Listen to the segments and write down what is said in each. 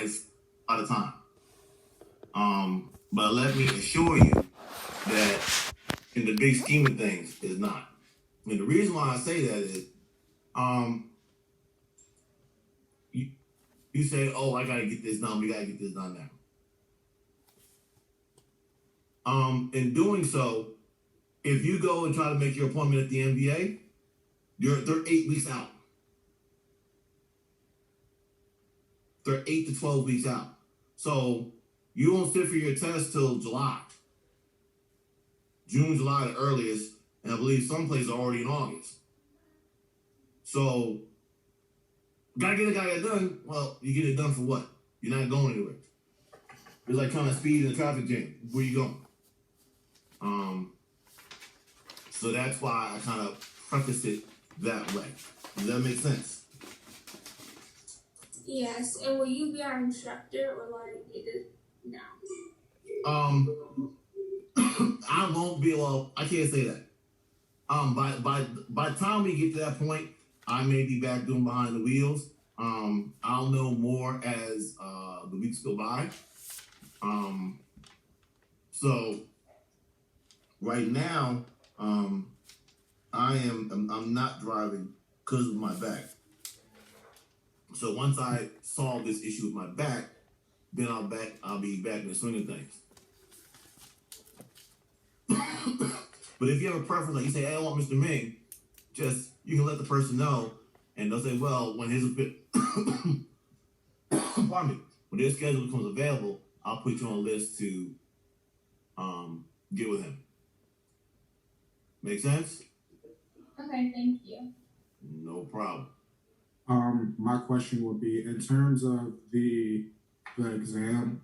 it's a lot of time. But let me assure you that in the big scheme of things, it's not. And the reason why I say that is, you say, "Oh, I gotta get this done. We gotta get this done now." In doing so, if you go and try to make your appointment at the MBA, they're 8 weeks out. They're 8 to 12 weeks out. So you won't sit for your test till July. June, July, the earliest, and I believe some places are already in August. So, gotta get it done. Well, you get it done for what? You're not going anywhere. It's like trying to speed in a traffic jam. Where you going? So that's why I kind of preface it that way. Does that make sense? Yes, and will you be our instructor or like it? No. I won't be. Well, I can't say that. By the time we get to that point, I may be back doing behind the wheels. I'll know more as the weeks go by. So right now, I'm not driving because of my back. So once I solve this issue with my back, then I'll be back in the swing of things. But if you have a preference, like you say, "Hey, I want Mr. Ming," just you can let the person know, and they'll say, "Well, when his pardon me, when their schedule becomes available, I'll put you on a list to get with him." Make sense? Okay, thank you. No problem. My question would be, in terms of the exam,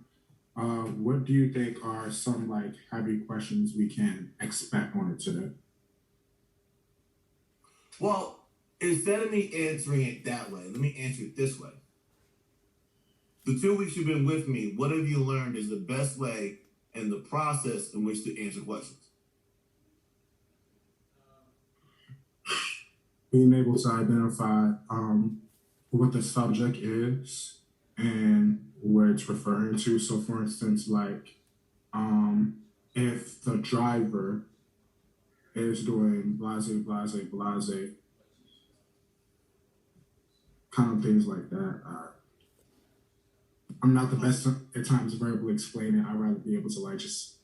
what do you think are some like heavy questions we can expect on it today? Well, instead of me answering it that way, let me answer it this way. The 2 weeks you've been with me, what have you learned is the best way and the process in which to answer questions? Being able to identify what the subject is and where it's referring to. So, for instance, like if the driver is doing blase, blase, blase, kind of things like that. I'm not the best at times verbally explaining. I'd rather be able to like just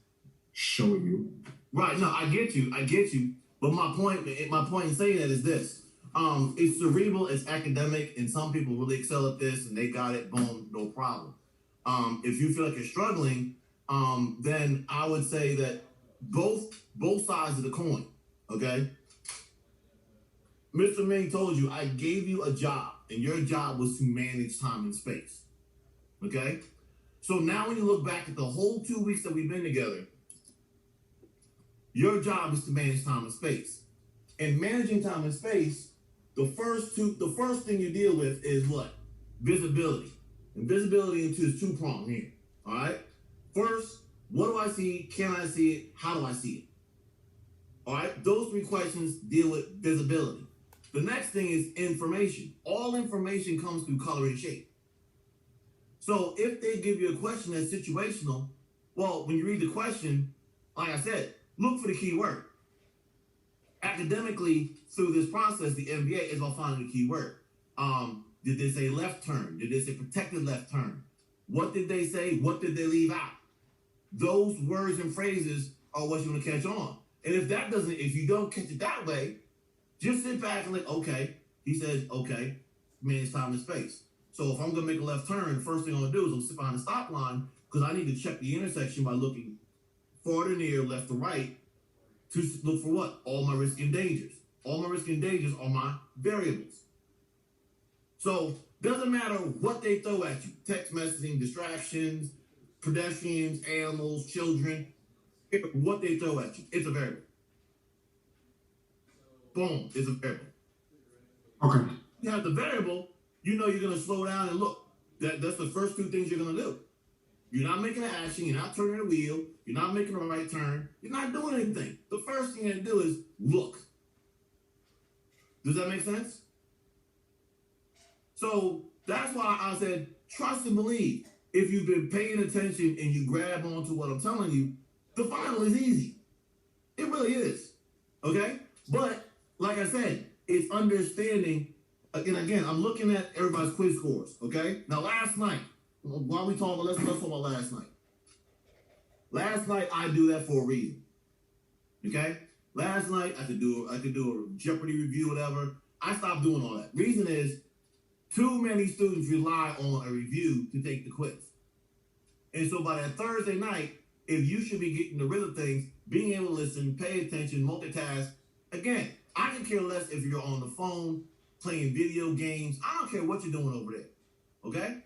show you. Right. No, I get you. But my point in saying that is this. It's cerebral, it's academic, and some people really excel at this and they got it, boom, no problem. If you feel like you're struggling, then I would say that both sides of the coin, okay? Mr. Ming told you, I gave you a job, and your job was to manage time and space, okay? So now when you look back at the whole 2 weeks that we've been together, your job is to manage time and space. And managing time and space, the first thing you deal with is what? Visibility. And visibility is two-pronged here. All right? First, what do I see? Can I see it? How do I see it? All right? Those three questions deal with visibility. The next thing is information. All information comes through color and shape. So if they give you a question that's situational, well, when you read the question, like I said, look for the key word. Academically, through this process, the MBA is about finding the key word. Did they say left turn? Did they say protected left turn? What did they say? What did they leave out? Those words and phrases are what you want to catch on. And if you don't catch it that way, just sit back and like, okay, he says, okay, manage time and space. So if I'm going to make a left turn, the first thing I'm going to do is I'm going to sit behind the stop line because I need to check the intersection by looking farther near, left to right, to look for what? All my risk and dangers. All my risk and dangers are my variables. So doesn't matter what they throw at you, text messaging, distractions, pedestrians, animals, children, what they throw at you, it's a variable. Boom, it's a variable. Okay. You have the variable, you know you're going to slow down and look. That's the first two things you're going to do. You're not making an action, you're not turning the wheel, you're not making a right turn, you're not doing anything. The first thing you have to do is look. Does that make sense? So that's why I said trust and believe. If you've been paying attention and you grab onto what I'm telling you, the final is easy. It really is. Okay? But like I said, it's understanding. And again, I'm looking at everybody's quiz scores. Okay? Now, last night, while we talk, let's talk about last night. Last night, I do that for a reason. Okay? Last night, I could do a Jeopardy review, whatever. I stopped doing all that. Reason is, too many students rely on a review to take the quiz. And so by that Thursday night, if you should be getting the rhythm of things, being able to listen, pay attention, multitask. Again, I can care less if you're on the phone, playing video games. I don't care what you're doing over there. Okay?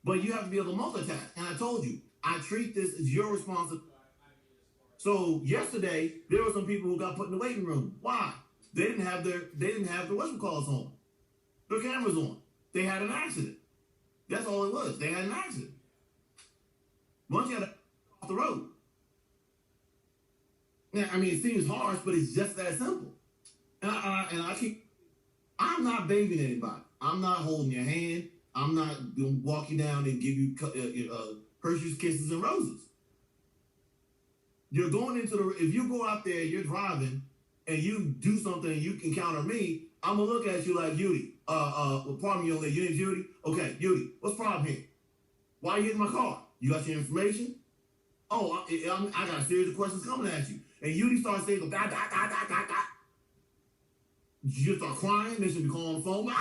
But you have to be able to multitask. And I told you, I treat this as your responsibility. So yesterday, there were some people who got put in the waiting room. Why? They didn't have their whatchamacallits on. Their cameras on. They had an accident. That's all it was. They had an accident. Once you had to off the road. Now, I mean, it seems harsh, but it's just that simple. I'm not babying anybody. I'm not holding your hand. I'm not going to walk you down and give you Hershey's Kisses and Roses. You're going if you go out there, you're driving, and you do something and you encounter me, I'm going to look at you like, Judy, pardon me, young lady, your name's Judy? Okay, Judy, what's the problem here? Why are you hitting my car? You got your information? Oh, I got a series of questions coming at you. And Judy starts saying, da, da, da, da, da, da. You start crying, they should be calling the phone.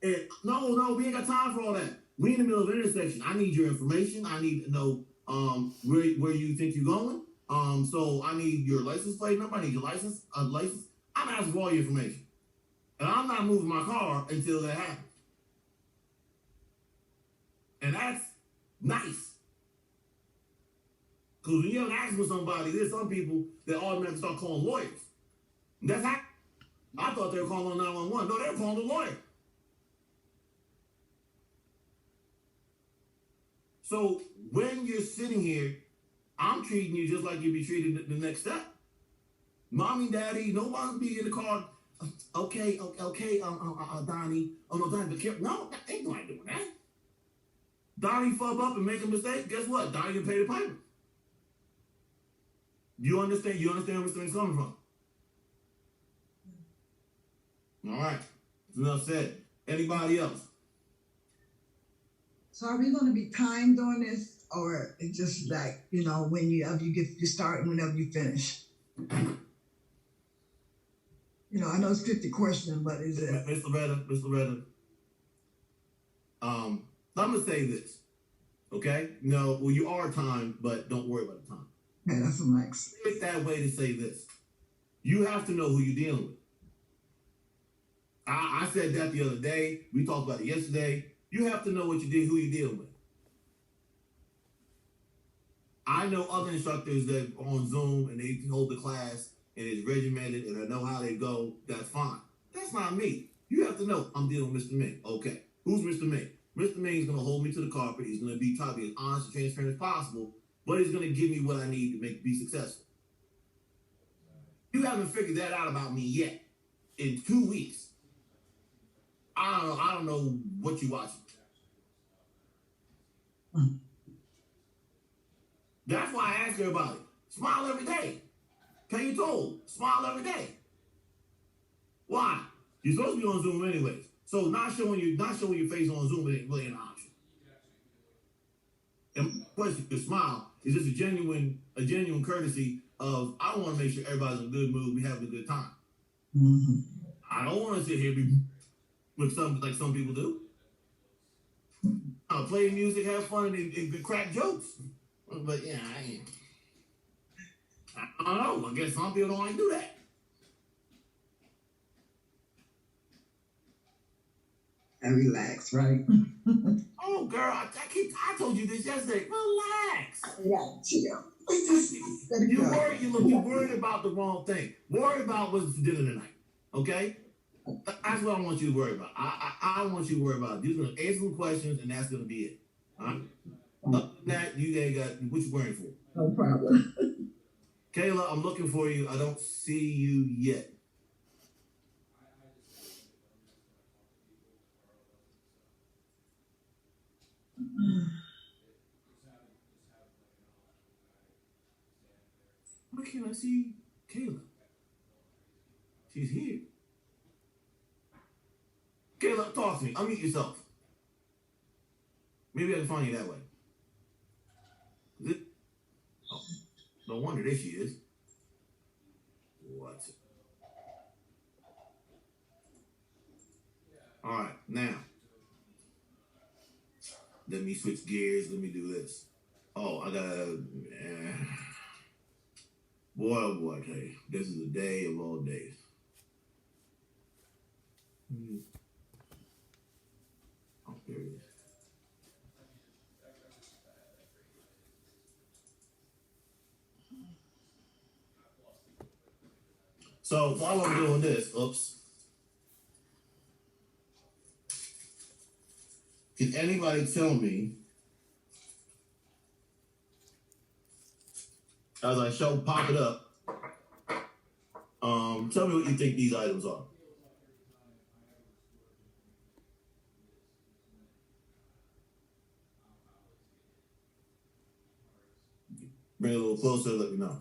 And no, we ain't got time for all that. We in the middle of an intersection. I need your information. I need to know where you think you're going. So I need your license plate number. I need your license. I'm asking for all your information. And I'm not moving my car until that happens. And that's nice. Because when you have an accident with somebody, there's some people that automatically start calling lawyers. And that's how I thought they were calling 911. No, they were calling a lawyer. So when you're sitting here, I'm treating you just like you'd be treated the next step. Mommy, daddy, nobody's be in the car. Okay, Donnie. Oh, no, Donnie, but careful. No, ain't nobody doing that. Donnie fuck up and make a mistake. Guess what? Donnie can pay the piper. You understand? You understand where this thing's coming from? All right. Enough said. Anybody else? So are we going to be timed on this, or it's just like, when you start and whenever you finish? I know it's 50 questions, but is it? Mr. Loretta, I'm gonna say this, okay? No, well, you are timed, but don't worry about the time. Yeah, that's a max. It's that way to say this. You have to know who you're dealing with. I said that the other day. We talked about it yesterday. You have to know who you're dealing with. I know other instructors that are on Zoom and they hold the class and it's regimented and I know how they go. That's fine. That's not me. You have to know I'm dealing with Mr. Ming. Okay. Who's Mr. Ming? Mr. Ming is going to hold me to the carpet. He's going to try to be as honest and transparent as possible, but he's going to give me what I need to be successful. You haven't figured that out about me yet. In 2 weeks. I don't know what you're watching. That's why I ask everybody, smile every day. Pay your toll. Smile every day. Why? You're supposed to be on Zoom anyways. So not showing your face on Zoom ain't really an option. And my question, your smile is just a genuine courtesy of I want to make sure everybody's in a good mood, we having a good time. Mm-hmm. I don't want to sit here with some people do. Play music, have fun, and crack jokes. But yeah, I don't know. I guess some people don't like to do that. And relax, right? Oh, girl, I told you this yesterday. Relax. Yeah, chill. You're worried about the wrong thing. Worry about what's for dinner tonight. Okay? That's what I want you to worry about. I want you to worry about. You're going to answer some questions, and that's going to be it. All right? Other than that, you ain't got what you worrying for. No problem. Kayla, I'm looking for you. I don't see you yet. Why can't I see Kayla? She's here. Kayla, talk to me. Unmute yourself. Maybe I can find you that way. Oh, no wonder. There she is. What? All right, now. Let me switch gears. Let me do this. Oh, I gotta. Boy, oh boy, I tell you, this is the day of all days. Oh, there it is. So while I'm doing this, can anybody tell me, as I pop it up, tell me what you think these items are. Bring it a little closer, let me know.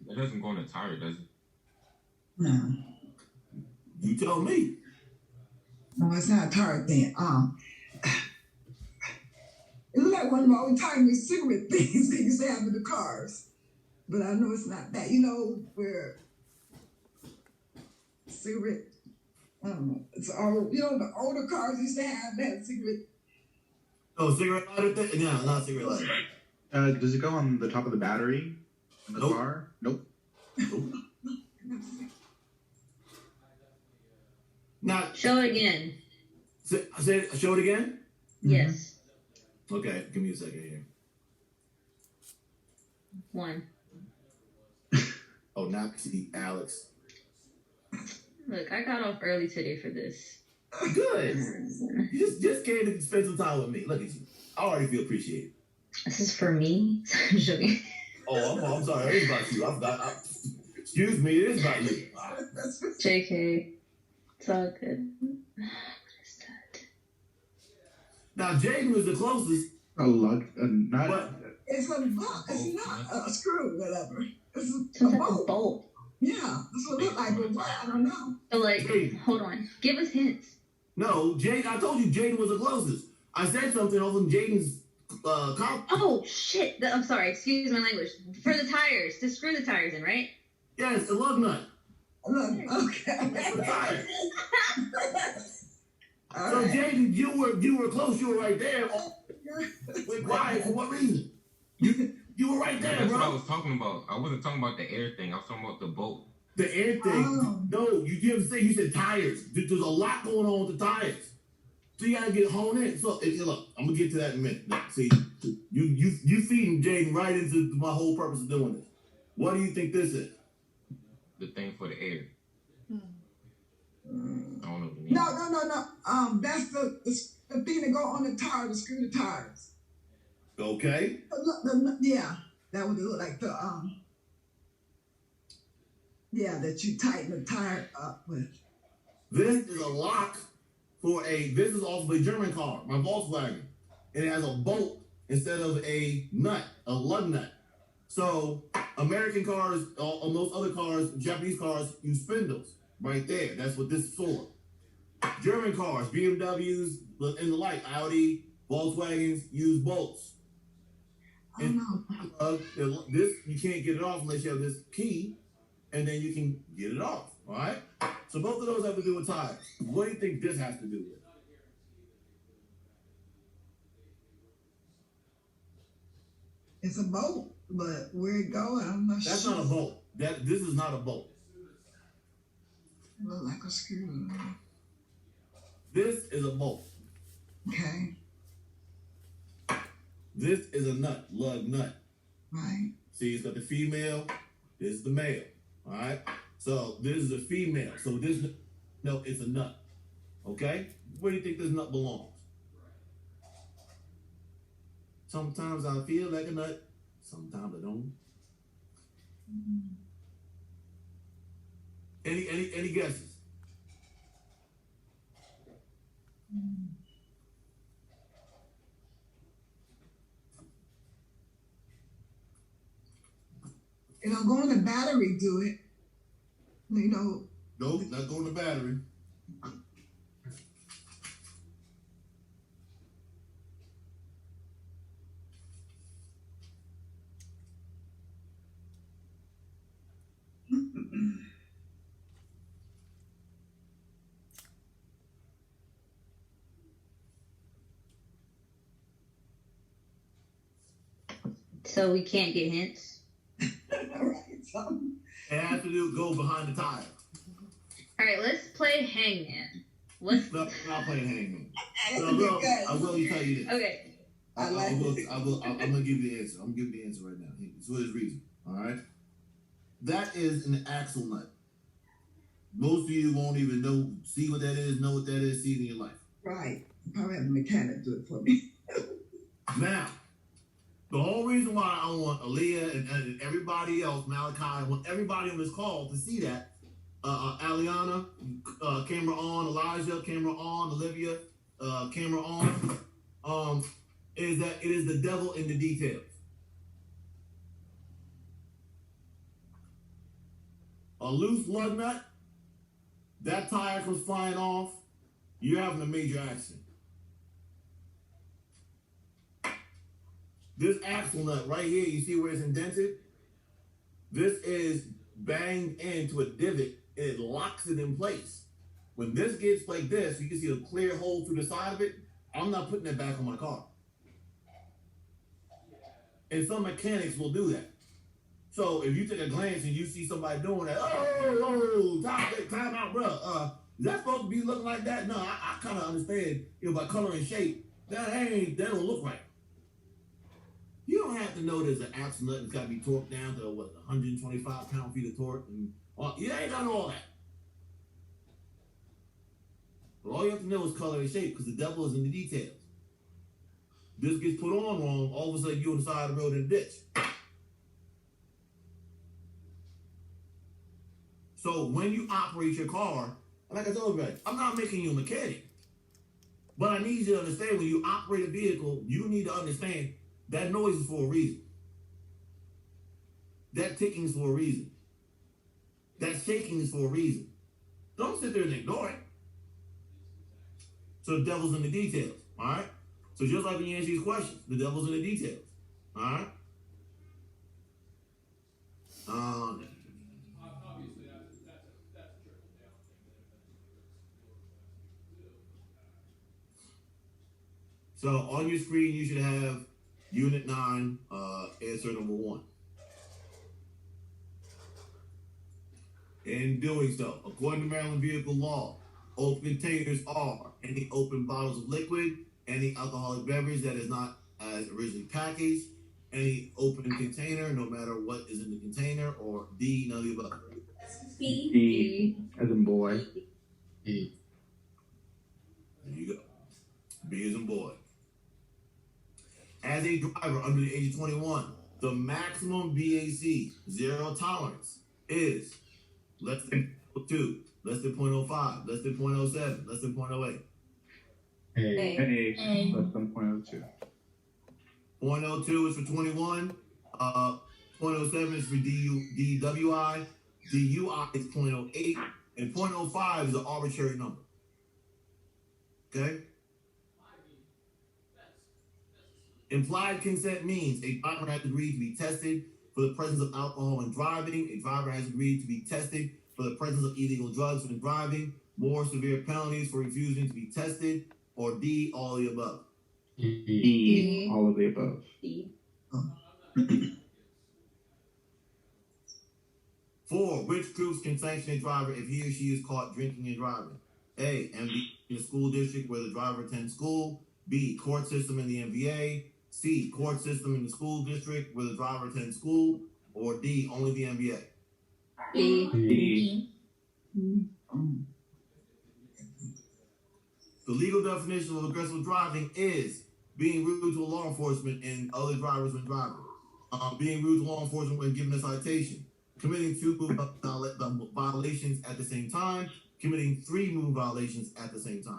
It doesn't go on the tire, does it? No. You tell me. No, it's not a tire thing. It looked like one of my old timey cigarette things they used to have in the cars. But I know it's not that. You know, where cigarette, I don't know. It's all, you know, the older cars used to have that cigarette. Oh, cigarette lighter thing? No, not cigarette lighter. Does it go on the top of the battery in the Nope. car? Nope. Nope. Not. Show it again. Show it again? Yes. Okay, give me a second here. One. Oh, now see Alex. Look, I got off early today for this. Good. You just came to spend some time with me. Look at you. I already feel appreciated. This is for me. I'm joking. Oh, I'm sorry. It is about you. I forgot. Excuse me. It is about you. JK. It's all good. What is that? Now, Jaden was the closest. A lug, not. But It's a bolt. It's not a screw, whatever. It's a Some type bolt. of bolt. Yeah, that's what it looked like, but what? I don't know. So, like, Jaden. hold on. Give us hints. No, Jaden. I told you Jaden was the closest. I said something over Jaden's comp. Oh, shit. I'm sorry. Excuse my language. For the tires. To screw the tires in, right? Yes, a lug nut. Look, okay. The tire. All So right. Jaden, you were close. You were right there. Wait, quiet. For what reason? You were right there, That's what I bro. was talking about. I wasn't talking about the air thing. I was talking about the boat. The air thing. Oh. No, you didn't say. You said tires. There's a lot going on with the tires. So you gotta get honed in. So look, I'm gonna get to that in a minute. Now, see, you feeding Jaden right into my whole purpose of doing this. What do you think this is? The thing for the air. I don't know the name. No. That's the thing that go on the tire to screw the tires. Okay. Yeah, that would look like that you tighten the tire up with. This is a lock for this is off of a German car, my Volkswagen. And it has a bolt instead of a nut, a lug nut. So American cars, on those other cars, Japanese cars use spindles right there. That's what this is for. German cars, BMWs, and the like, Audi, Volkswagens use bolts. I don't know. This you can't get it off unless you have this key, and then you can get it off. All right. So both of those have to do with tires. What do you think this has to do with? It's a bolt, but where it go, I'm not That's sure. not a bolt. This is not a bolt. It look like a screw. This is a bolt. Okay, This is a nut, lug nut. right. See, it's got the female. This is the male. All right. So this is a female. So it's a nut. Okay. Where do you think this nut belongs? Sometimes I feel like a nut. Sometimes I don't. Any guesses? Going to the battery do it. Nope, not going to battery. So we can't get hints. All right. So. It has to go behind the tire. All right, let's play Hangman. No, I'm not playing Hangman. But I will tell you this. Okay. I'm gonna give you the answer. I'm gonna give you the answer right now. It's for this reason. All right. That is an axle nut. Most of you won't even see what that is, know what that is, see it in your life. Right. Probably have a mechanic do it for me. Now, the whole reason why I want Aaliyah and everybody else, Malachi, I want everybody on this call to see that. Aliana, camera on. Elijah, camera on. Olivia, camera on. Is that it is the devil in the details. A loose lug nut, that tire comes flying off, you're having a major accident. This axle nut right here, you see where it's indented? This is banged into a divot, and it locks it in place. When this gets like this, you can see a clear hole through the side of it. I'm not putting it back on my car. And some mechanics will do that. So if you take a glance and you see somebody doing that, time out, bro. Is that supposed to be looking like that? No, I kind of understand, by color and shape. That don't look right. You don't have to know there's an axle nut that's got to be torqued down to 125 pound-feet of torque. And you ain't got all that. But all you have to know is color and shape, because the devil is in the details. This gets put on wrong, all of a sudden you're on the side of the road in a ditch. So when you operate your car, like I told you, I'm not making you a mechanic. But I need you to understand, when you operate a vehicle, you need to understand that noise is for a reason. That ticking is for a reason. That shaking is for a reason. Don't sit there and ignore it. So the devil's in the details, all right? So just like when you answer these questions, the devil's in the details, all right? Obviously, that's a trickle down thing. So on your screen, you should have Unit 9, answer number 1. In doing so, according to Maryland vehicle law, open containers are any open bottles of liquid, any alcoholic beverage that is not as originally packaged, any open container, no matter what is in the container, or D, none of the above. B as in boy. E. There you go. B as in boy. As a driver under the age of 21, the maximum BAC, zero tolerance, is less than 0.02, less than 0.05, less than 0.07, less than 0.08. A. Less than 0.02. 0.02 is for 21. 0.07 is for DWI. DUI is 0.08. And 0.05 is an arbitrary number. Okay? Implied consent means a driver has agreed to be tested for the presence of alcohol when driving. A driver has agreed to be tested for the presence of illegal drugs when driving. More severe penalties for refusing to be tested. Or D, all of the above. E. All of the above. D. 4. Which troops can sanction a driver if he or she is caught drinking and driving? A. MV in the school district where the driver attends school. B. Court system in the MVA. C. Court system in the school district where the driver attends school. Or D. Only the MVA. D. The legal definition of aggressive driving is being rude to law enforcement and other drivers when driving. Being rude to law enforcement when given a citation. Committing 2 move violations at the same time. Committing 3 move violations at the same time.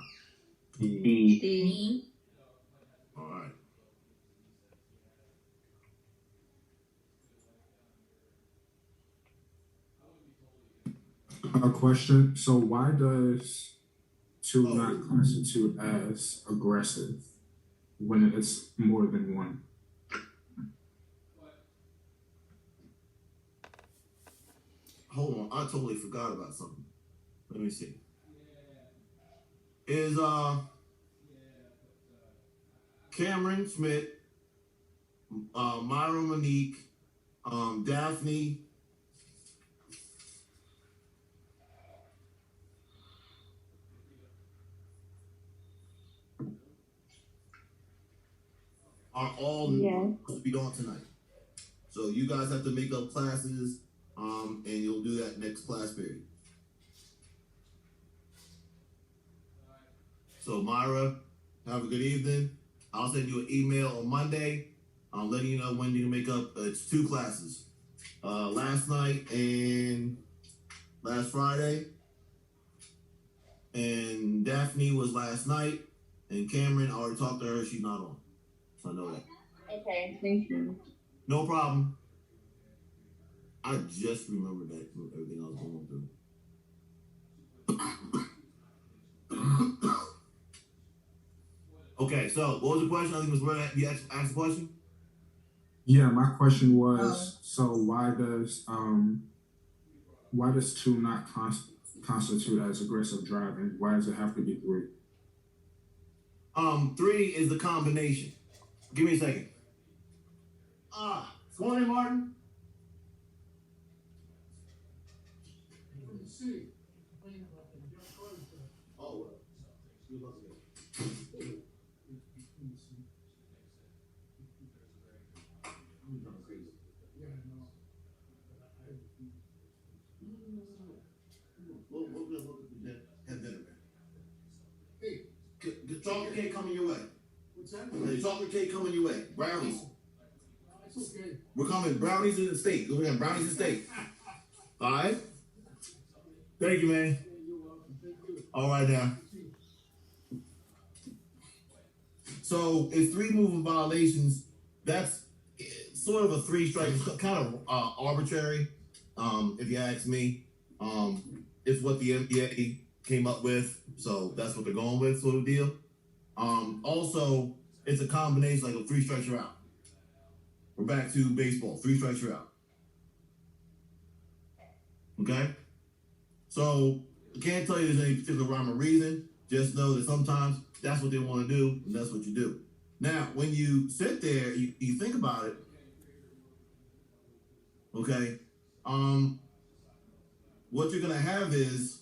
D. All right. . A question. So why does two not constitute as aggressive when it's more than one? Hold on, I totally forgot about something. Let me see. Is Cameron Smith, Myra Monique, Daphne, are all supposed to be on tonight. So you guys have to make up classes, and you'll do that next class period. So Myra, have a good evening. I'll send you an email on Monday. I'm letting you know when you can make up. It's 2 classes. Last night and last Friday. And Daphne was last night. And Cameron, I already talked to her. She's not on. So I know that. Okay, thank you. No problem. I just remembered that from everything I was going through. Okay, so what was the question? I think it was where you asked the question? Yeah, my question was, so why does two not constitute as aggressive driving? Why does it have to be 3? 3 is the combination. Give me a second. Come on in, Martin. Oh, we're gonna look at the have dinner, man. Hey, the chocolate cake coming your way. What's that? The chocolate cake coming your way. Brownies. That's okay. We're coming brownies and steak. We're gonna have brownies and steak. All right. Thank you, man. All right now. So it's 3 moving violations. That's sort of a 3 strike. It's kind of arbitrary, if you ask me. It's what the NBA came up with, so that's what they're going with, sort of deal. Also, it's a combination, like a 3 strikes you're out. We're back to baseball. 3 strikes you're out. Okay? So I can't tell you there's any particular rhyme or reason. Just know that sometimes that's what they want to do, and that's what you do. Now, when you sit there, you think about it. Okay? What you're gonna have is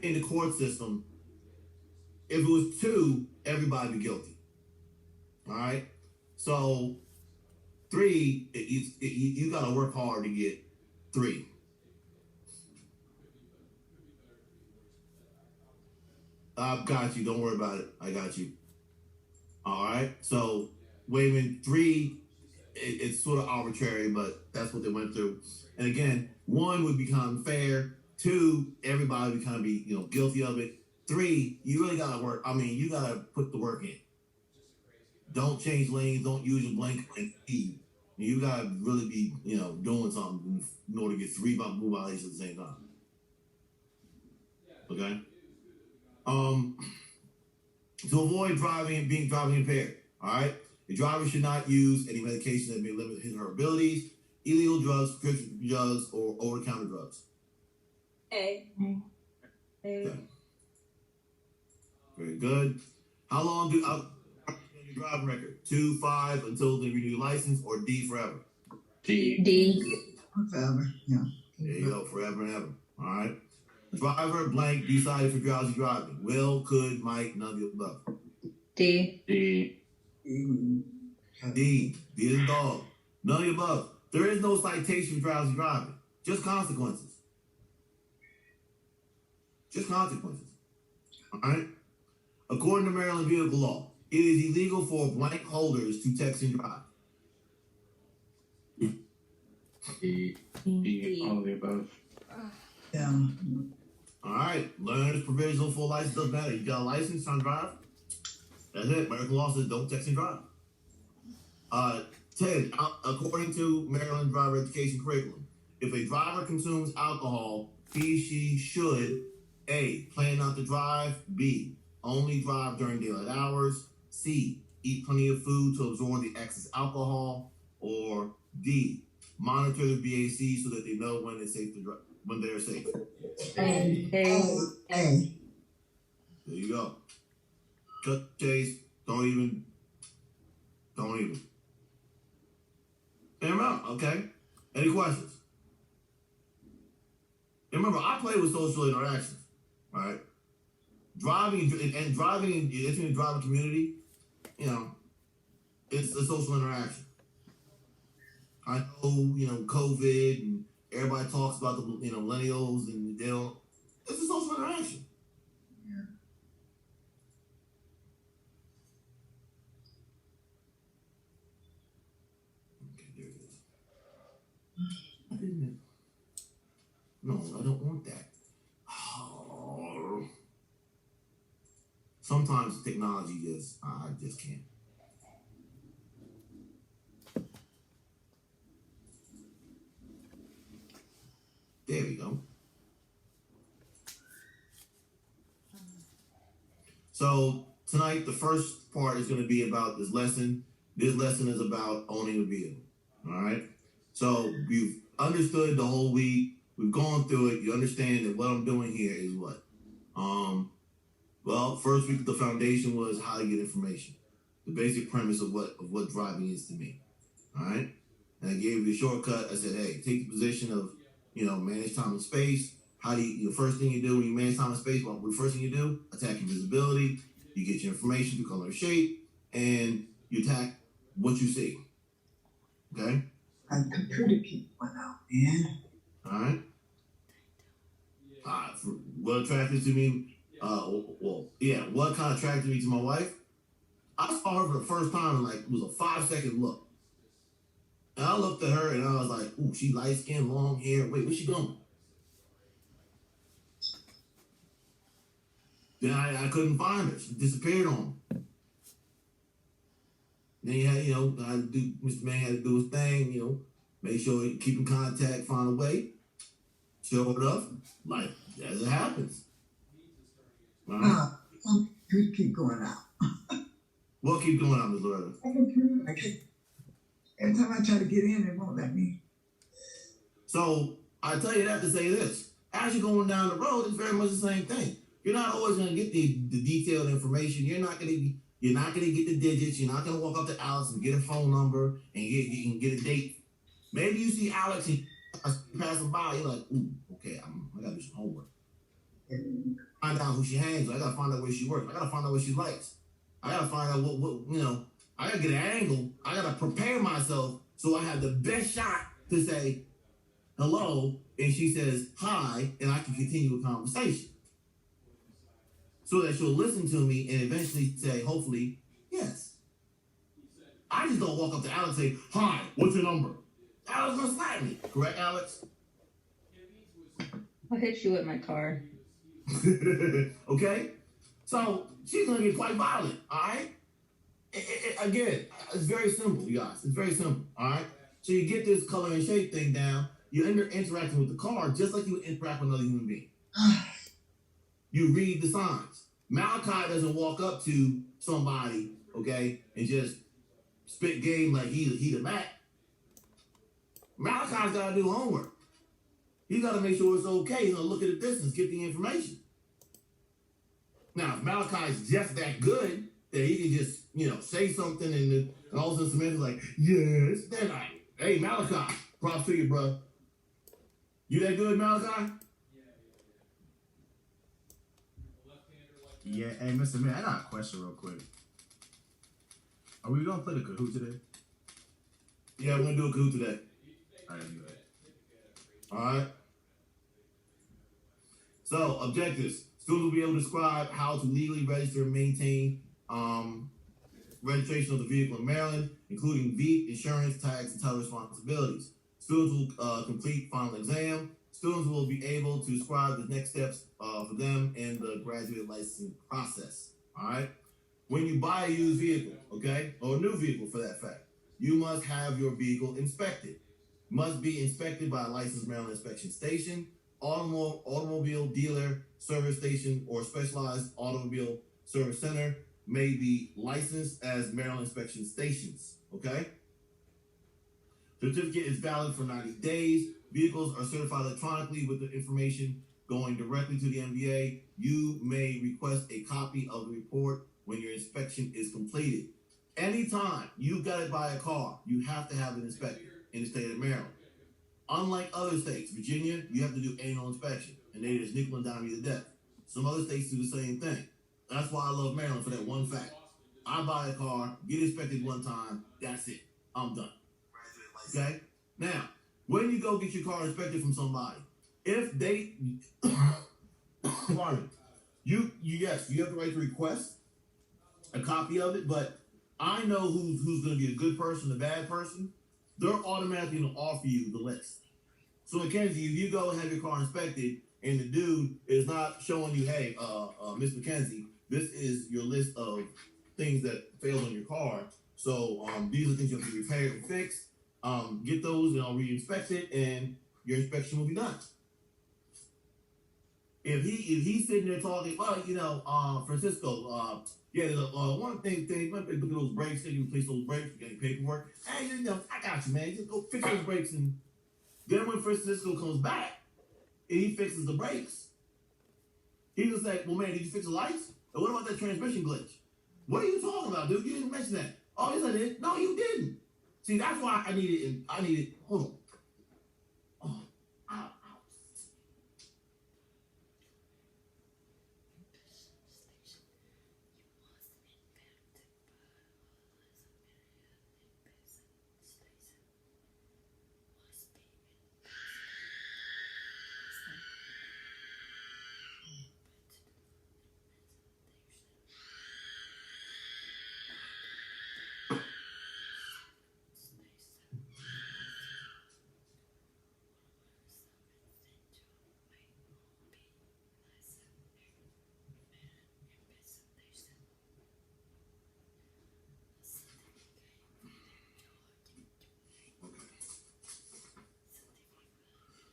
in the court system. If it was 2, everybody would be guilty. All right. So 3, you gotta work hard to get 3. I've got you. Don't worry about it. I got you. All right. So waiving 3, it's sort of arbitrary, but that's what they went through. And again, 1 would become fair. 2, everybody would kind of be, guilty of it. 3, you really gotta work. I mean, you gotta put the work in. Don't change lanes. Don't use your blank and speed. You gotta really be, doing something in order to get 3 move violations at the same time. Okay. To avoid being driving impaired. All right. The driver should not use any medication that may limit his or her abilities, illegal drugs, prescription drugs, or over-the-counter drugs. A. Okay. Very good. How long do your driving record? 2, 5 until they renew your license, or D forever? D. Forever, yeah. There you go, forever and ever. All right. Driver blank decided for drowsy driving. Will, could, might, none of the above. D. D is dog. None of the above. There is no citation for drowsy driving. Just consequences. Just consequences. All right. According to Maryland vehicle law, it is illegal for blank holders to text and drive. D. All of the above. Yeah. All right. Learner's provisional full license doesn't matter. You got a license, trying to drive? That's it. American law says don't text and drive. 10. According to Maryland driver education curriculum, if a driver consumes alcohol, she should A, plan not to drive, B, only drive during daylight hours, C, eat plenty of food to absorb the excess alcohol, or D, monitor the BAC so that they know when it's safe to drive, when they're safe. A. There you go. Cut, chase, don't even. Remember, okay? Any questions? And remember, I play with social interactions, right? Driving in the driving community, you know, it's a social interaction. I know, COVID and everybody talks about the, millennials and they don't. It's a social interaction. No, I don't want that. Oh. Sometimes technology I just can't. There we go. So tonight, the first part is going to be about this lesson. This lesson is about owning a vehicle. All right. So you've understood the whole week. We've gone through it. You understand that what I'm doing here is what? Well, first week the foundation was how to get information. The basic premise of what driving is to me. All right. And I gave you a shortcut. I said, hey, take the position of, manage time and space. How do you, first thing you do when you manage time and space, well, the first thing you do, attack your visibility. You get your information through color and shape, and you attack what you see. Okay? My computer keep went out, man. All right. What attracted to me? What kind of attracted me to my wife? I saw her for the first time, and it was a 5-second look. And I looked at her, and I was like, "Ooh, she light skin, long hair. Wait, where's she going?" Then I couldn't find her. She disappeared on me. Then you had, Mr. Man had to do his thing, make sure he keep in contact, find a way. Showed up, as it happens. Right? You keep going out. What keep going out, Ms. Loretta? Every time I try to get in, it won't let me. So I tell you that to say this: as you're going down the road, it's very much the same thing. You're not always going to get the detailed information. You're not going to get the digits. You're not going to walk up to Alex and get a phone number and you can get a date. Maybe you see Alex and passing by. You're like, ooh, okay, I got to do some homework. Find out who she hangs with. I got to find out where she works. I got to find out what she likes. I got to find out what I got to get an angle. I got to prepare myself so I have the best shot to say hello, and she says hi, and I can continue a conversation. So that she'll listen to me and eventually say, hopefully, yes. I just don't walk up to Alex and say, hi, what's your number? Alex gonna slap me. Correct, Alex? I'll hit you with my car. Okay? So she's gonna get quite violent, all right? Again, it's very simple, you guys. It's very simple, all right? So you get this color and shape thing down. You end up interacting with the car just like you would interact with another human being. You read the signs. Malachi doesn't walk up to somebody, okay, and just spit game like he the Mac. Malachi's got to do homework. He's got to make sure it's okay. He's going to look at the distance, get the information. Now, if Malachi's just that good, that he can just, say something and all of a sudden Samantha's like, yes, then hey, Malachi, props to you, bro. You that good, Malachi? Yeah, hey, Mr. Man, I got a question real quick. Are we gonna play the Kahoot today? Yeah, we're gonna do a Kahoot today. All right. So, objectives. Students will be able to describe how to legally register and maintain registration of the vehicle in Maryland, including viet, insurance, tax, and title responsibilities. Students will complete final exam. Students will be able to describe the next steps for them in the graduate licensing process. All right. when you buy a used vehicle, okay, or a new vehicle for that fact, you must have your vehicle inspected. Must be inspected by a licensed Maryland inspection station, automobile dealer, service station, or specialized automobile service center may be licensed as Maryland inspection stations, okay? Certificate is valid for 90 days. Vehicles are certified electronically with the information going directly to the MVA. You may request a copy of the report when your inspection is completed. Anytime you got to buy a car, you have to have it inspected in the state of Maryland. Unlike other states, Virginia, you have to do annual inspection, and they just nickel and dime you to death. Some other states do the same thing. That's why I love Maryland for that one fact. I buy a car, get inspected one time, that's it. I'm done. Okay? Now, when you go get your car inspected from somebody, if they, pardon, yes, you have the right to request a copy of it, but I know who's going to be a good person, a bad person. They're automatically going to offer you the list. So, Mackenzie, if you go and have your car inspected and the dude is not showing you, hey, Miss Mackenzie, this is your list of things that failed on your car. So, these are things you have to repair and fix. Get those and I'll re-inspect it and your inspection will be done. If he's sitting there talking, well, Francisco, yeah, one thing, look at those brakes, you replace those brakes, you get paperwork. Hey, I got you, man. Just go fix those brakes. And then when Francisco comes back and he fixes the brakes, he was like, well, man, did you fix the lights? And what about that transmission glitch? What are you talking about, dude? You didn't mention that. Oh, yes, I did. No, you didn't. See, that's why I needed, hold on. Oh, ow.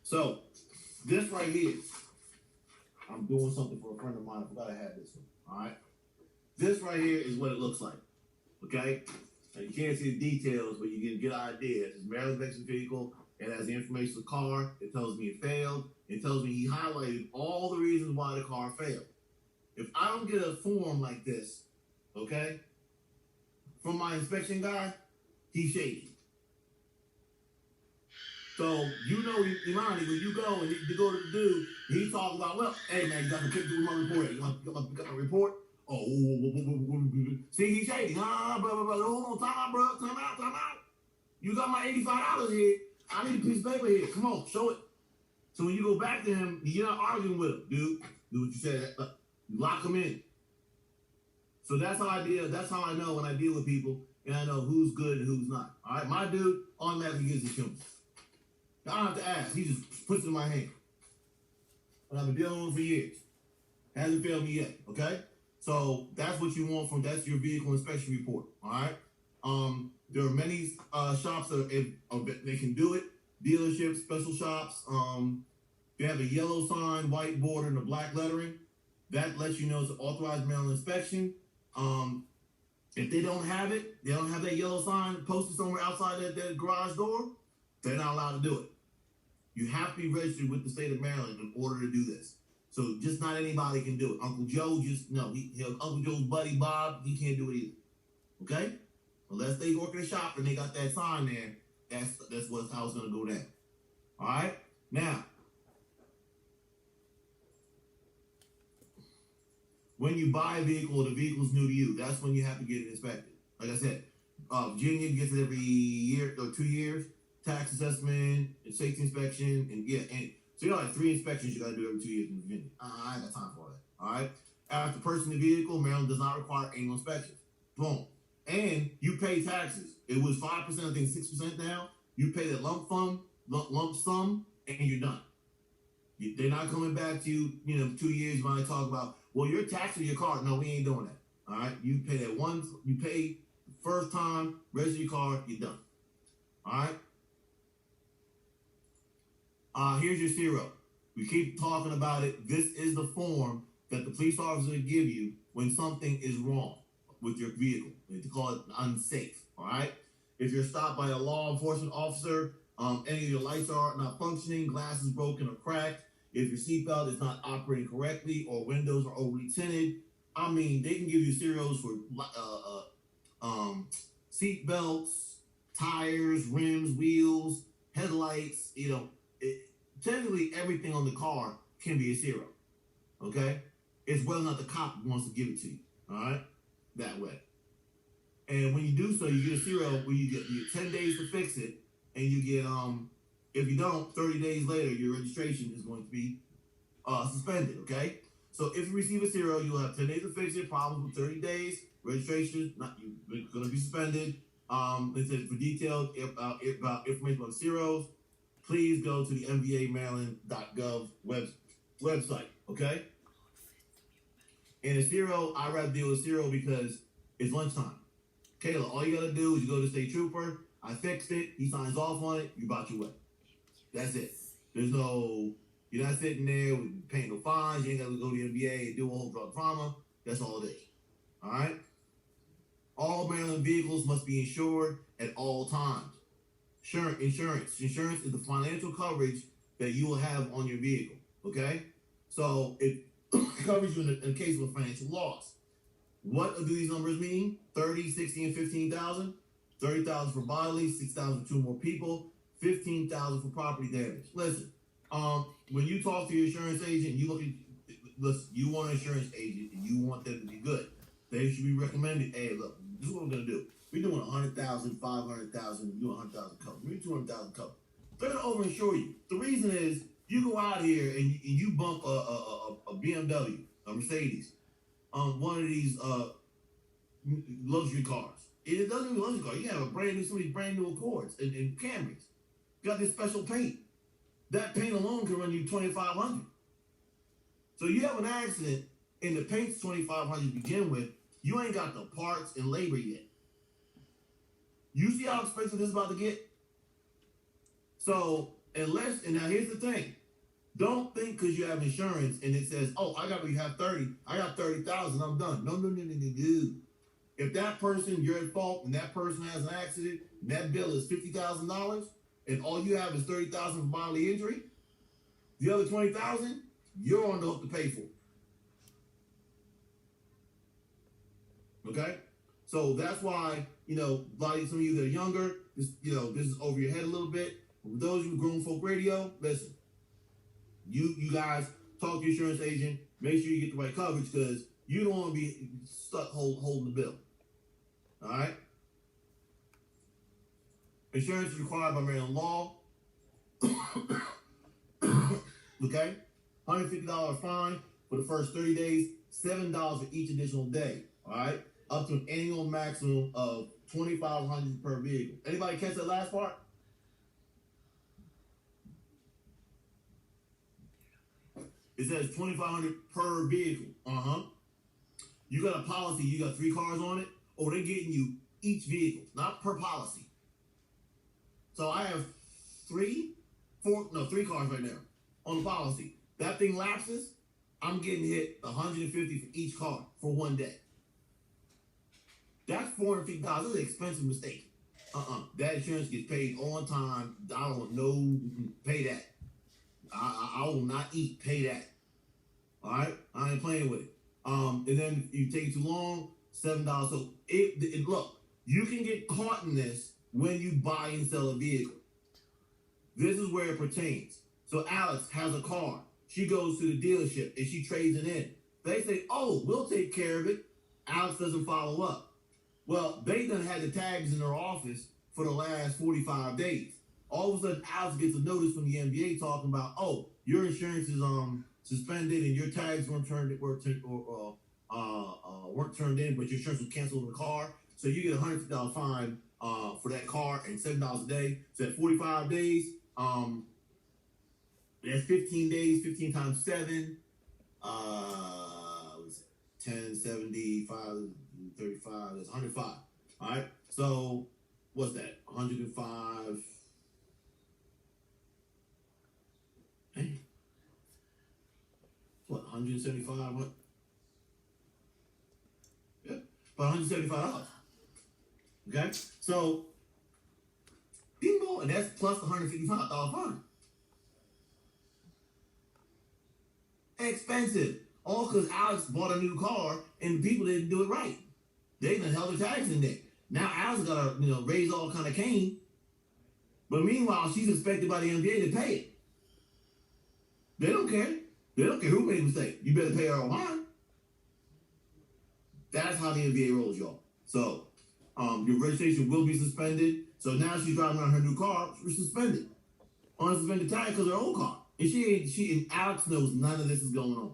So, this right here, I'm doing something for a friend of mine. I forgot I had this one. All right. This right here is what it looks like. Okay. Now, you can't see the details, but you can get an idea. It's a Maryland inspection vehicle. It has the information of the car. It tells me it failed. It tells me he highlighted all the reasons why the car failed. If I don't get a form like this, okay, from my inspection guy, he's shady. So, Imani, when you go and you go to the dude, he talks about, well, hey, man, you got to pick through my report. You got my report? Oh, see, he's shady. Blah, blah, blah. Hold on, time out, bro. Time out. You got my $85 here. I need a piece of paper here. Come on, show it. So when you go back to him, you're not arguing with him, dude. Do what you said. Lock him in. So that's how I deal. That's how I know when I deal with people, and I know who's good and who's not. All right, my dude automatically gives it to me. I don't have to ask. He just puts it in my hand. And I've been dealing with it for years. Hasn't failed me yet. Okay. So that's what you want that's your vehicle inspection report. All right. There are many shops that they can do it. Dealerships, special shops. They have a yellow sign, white border, and a black lettering. That lets you know it's an authorized Maryland inspection. If they don't have it, they don't have that yellow sign posted somewhere outside that garage door, they're not allowed to do it. You have to be registered with the state of Maryland in order to do this. So just not anybody can do it. Uncle Joe Uncle Joe's buddy Bob, he can't do it either. Okay? Unless they work in a shop and they got that sign there, that's how it's gonna go down. All right? Now, when you buy a vehicle or the vehicle's new to you, that's when you have to get it inspected. Like I said, Virginia gets it every year or 2 years. Tax assessment and safety inspection, and so you got like 3 inspections you got to do every 2 years in Virginia. I ain't got time for that. All right. After purchasing the vehicle, Maryland does not require annual inspections. Boom. And you pay taxes. It was 5%, I think 6% now. You pay that lump sum, and you're done. They're not coming back to you, 2 years when I talk about, well, you're taxing your car. No, we ain't doing that. All right, you pay that once. You pay the first time, register your car, you're done. All right. Here's your serial. We keep talking about it. This is the form that the police officer will give you when something is wrong with your vehicle. They call it unsafe. All right. If you're stopped by a law enforcement officer, any of your lights are not functioning, glass is broken or cracked, if your seatbelt is not operating correctly or windows are overly tinted, I mean, they can give you serials for seat belts, tires, rims, wheels, headlights. Technically everything on the car can be a serial. Okay, it's whether or not the cop wants to give it to you. All right, that way. And when you do so, you get a serial where you get 10 days to fix it, and you get if you don't, 30 days later, your registration is going to be suspended. Okay. So if you receive a serial, you'll have 10 days to fix it. Problems with 30 days. Registration, you're going to be suspended. It says for details about information on serials, please go to the MVAMaryland.gov website. Okay. And a serial, I'd rather deal with serial because it's lunchtime. Kayla, all you got to do is you go to state trooper. I fixed it. He signs off on it. You about your way. That's it. You're not sitting there with paying no fines. You ain't got to go to the NBA and do a whole drug trauma. That's all it is. All right? All Maryland vehicles must be insured at all times. Insurance. Insurance is the financial coverage that you will have on your vehicle. Okay? So it covers you in case of a financial loss. What do these numbers mean? 30, 60, and 15,000. 30,000 for bodily, 6,000 for 2 more people, 15,000 for property damage. Listen, when you talk to your insurance agent, you want an insurance agent and you want them to be good. They should be recommended, hey, look, this is what we're going to do. We're doing 100,000, 500,000, we're doing 100,000 cover. We're doing 200,000 cover. They're going to overinsure you. The reason is you go out here and you bump a BMW, a Mercedes, one of these luxury cars. It doesn't even luxury car. You have some of these brand new Accords and Camrys. Got this special paint. That paint alone can run you $2,500. So you have an accident and the paint's $2,500 to begin with. You ain't got the parts and labor yet. You see how expensive this is about to get? So and now here's the thing. Don't think because you have insurance and it says, oh, you have 30. I got 30,000. I'm done. No. If that person, you're at fault, and that person has an accident, and that bill is $50,000, and all you have is $30,000 for bodily injury, the other $20,000, you're on the hook to pay for. Okay, so that's why some of you that are younger, this is over your head a little bit. But for those of you grown folk radio, listen, you guys talk to your insurance agent, make sure you get the right coverage because you don't want to be stuck holding the bill. All right? Insurance is required by Maryland law. Okay? $150 fine for the first 30 days, $7 for each additional day. All right? Up to an annual maximum of $2,500 per vehicle. Anybody catch that last part? It says $2,500 per vehicle. You got a policy, you got 3 cars on it, or they're getting you each vehicle, not per policy. So I have 3 cars right now on the policy. That thing lapses, I'm getting hit $150 for each car for one day. That's $450. That's an expensive mistake. That insurance gets paid on time. I don't know, pay that. I will not eat, pay that. All right? I ain't playing with it. And then if you take it too long, $7. So look, you can get caught in this when you buy and sell a vehicle. This is where it pertains. So Alex has a car. She goes to the dealership and she trades it in. They say, oh, we'll take care of it. Alex doesn't follow up. Well, they done had the tags in their office for the last 45 days. All of a sudden, Alex gets a notice from the NBA talking about, oh, your insurance is suspended and your tags weren't turned in, but your insurance was canceled in the car. So you get a $150 fine for that car and $7 a day. So at 45 days, that's 15 days, 15 times 7. 10, 75, 35, that's 105. All right. So what's that? 105. Hey. What, 175? What? Yeah. About $175. Okay? So, bingo, and that's plus the $155 fine. Expensive. All because Alex bought a new car and the people didn't do it right. They done held their tags in there. Now Alex got to, raise all kind of cane. But meanwhile, she's expected by the NBA to pay it. They don't care. They don't care who made a mistake. You better pay her on mine. That's how the NBA rolls, y'all. So, your registration will be suspended. So now she's driving around her new car. She's suspended on a suspended tag because her old car. And and Alex knows none of this is going on.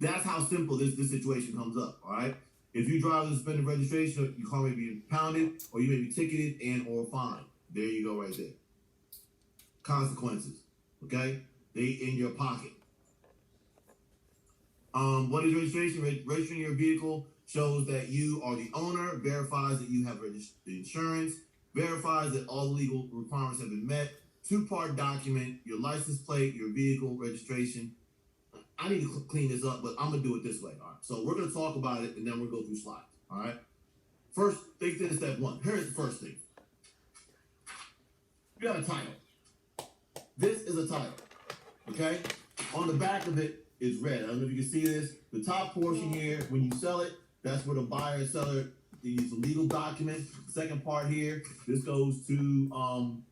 That's how simple this situation comes up. All right. If you drive with suspended registration, your car may be impounded, or you may be ticketed and or fined. There you go, right there. Consequences. Okay, they in your pocket. What is registration? Registering your vehicle shows that you are the owner, verifies that you have insurance, verifies that all legal requirements have been met. Two-part document, your license plate, your vehicle registration. I need to clean this up, but I'm going to do it this way. All right. So we're going to talk about it, and then we'll go through slides. All right. First, think this step one. Here's the first thing. You got a title. This is a title. Okay. On the back of it is red. I don't know if you can see this. The top portion here, when you sell it, that's where the buyer and seller, they use a legal document. Second part here, this goes to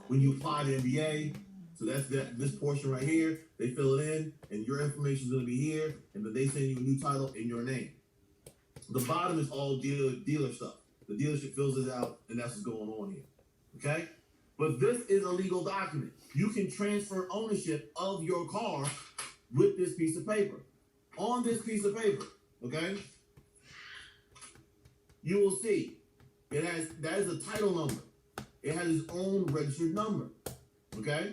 when you apply to NBA. So that's this portion right here. They fill it in, and your information is going to be here, and then they send you a new title in your name. The bottom is all dealer stuff. The dealership fills it out, and that's what's going on here. Okay? But this is a legal document. You can transfer ownership of your car with this piece of paper. On this piece of paper, okay, you will see that is a title number. It has its own registered number. Okay?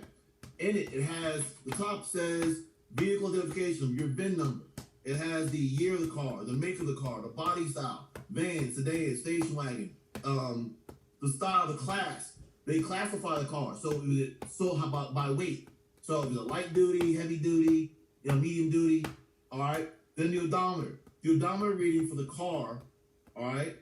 In it has, the top says vehicle identification, your VIN number. It has the year of the car, the make of the car, the body style, van, sedan, station wagon, the style, the class. They classify the car. So how about by weight? So if it's a light duty, heavy duty, medium duty, all right? Then the odometer. The odometer reading for the car, all right?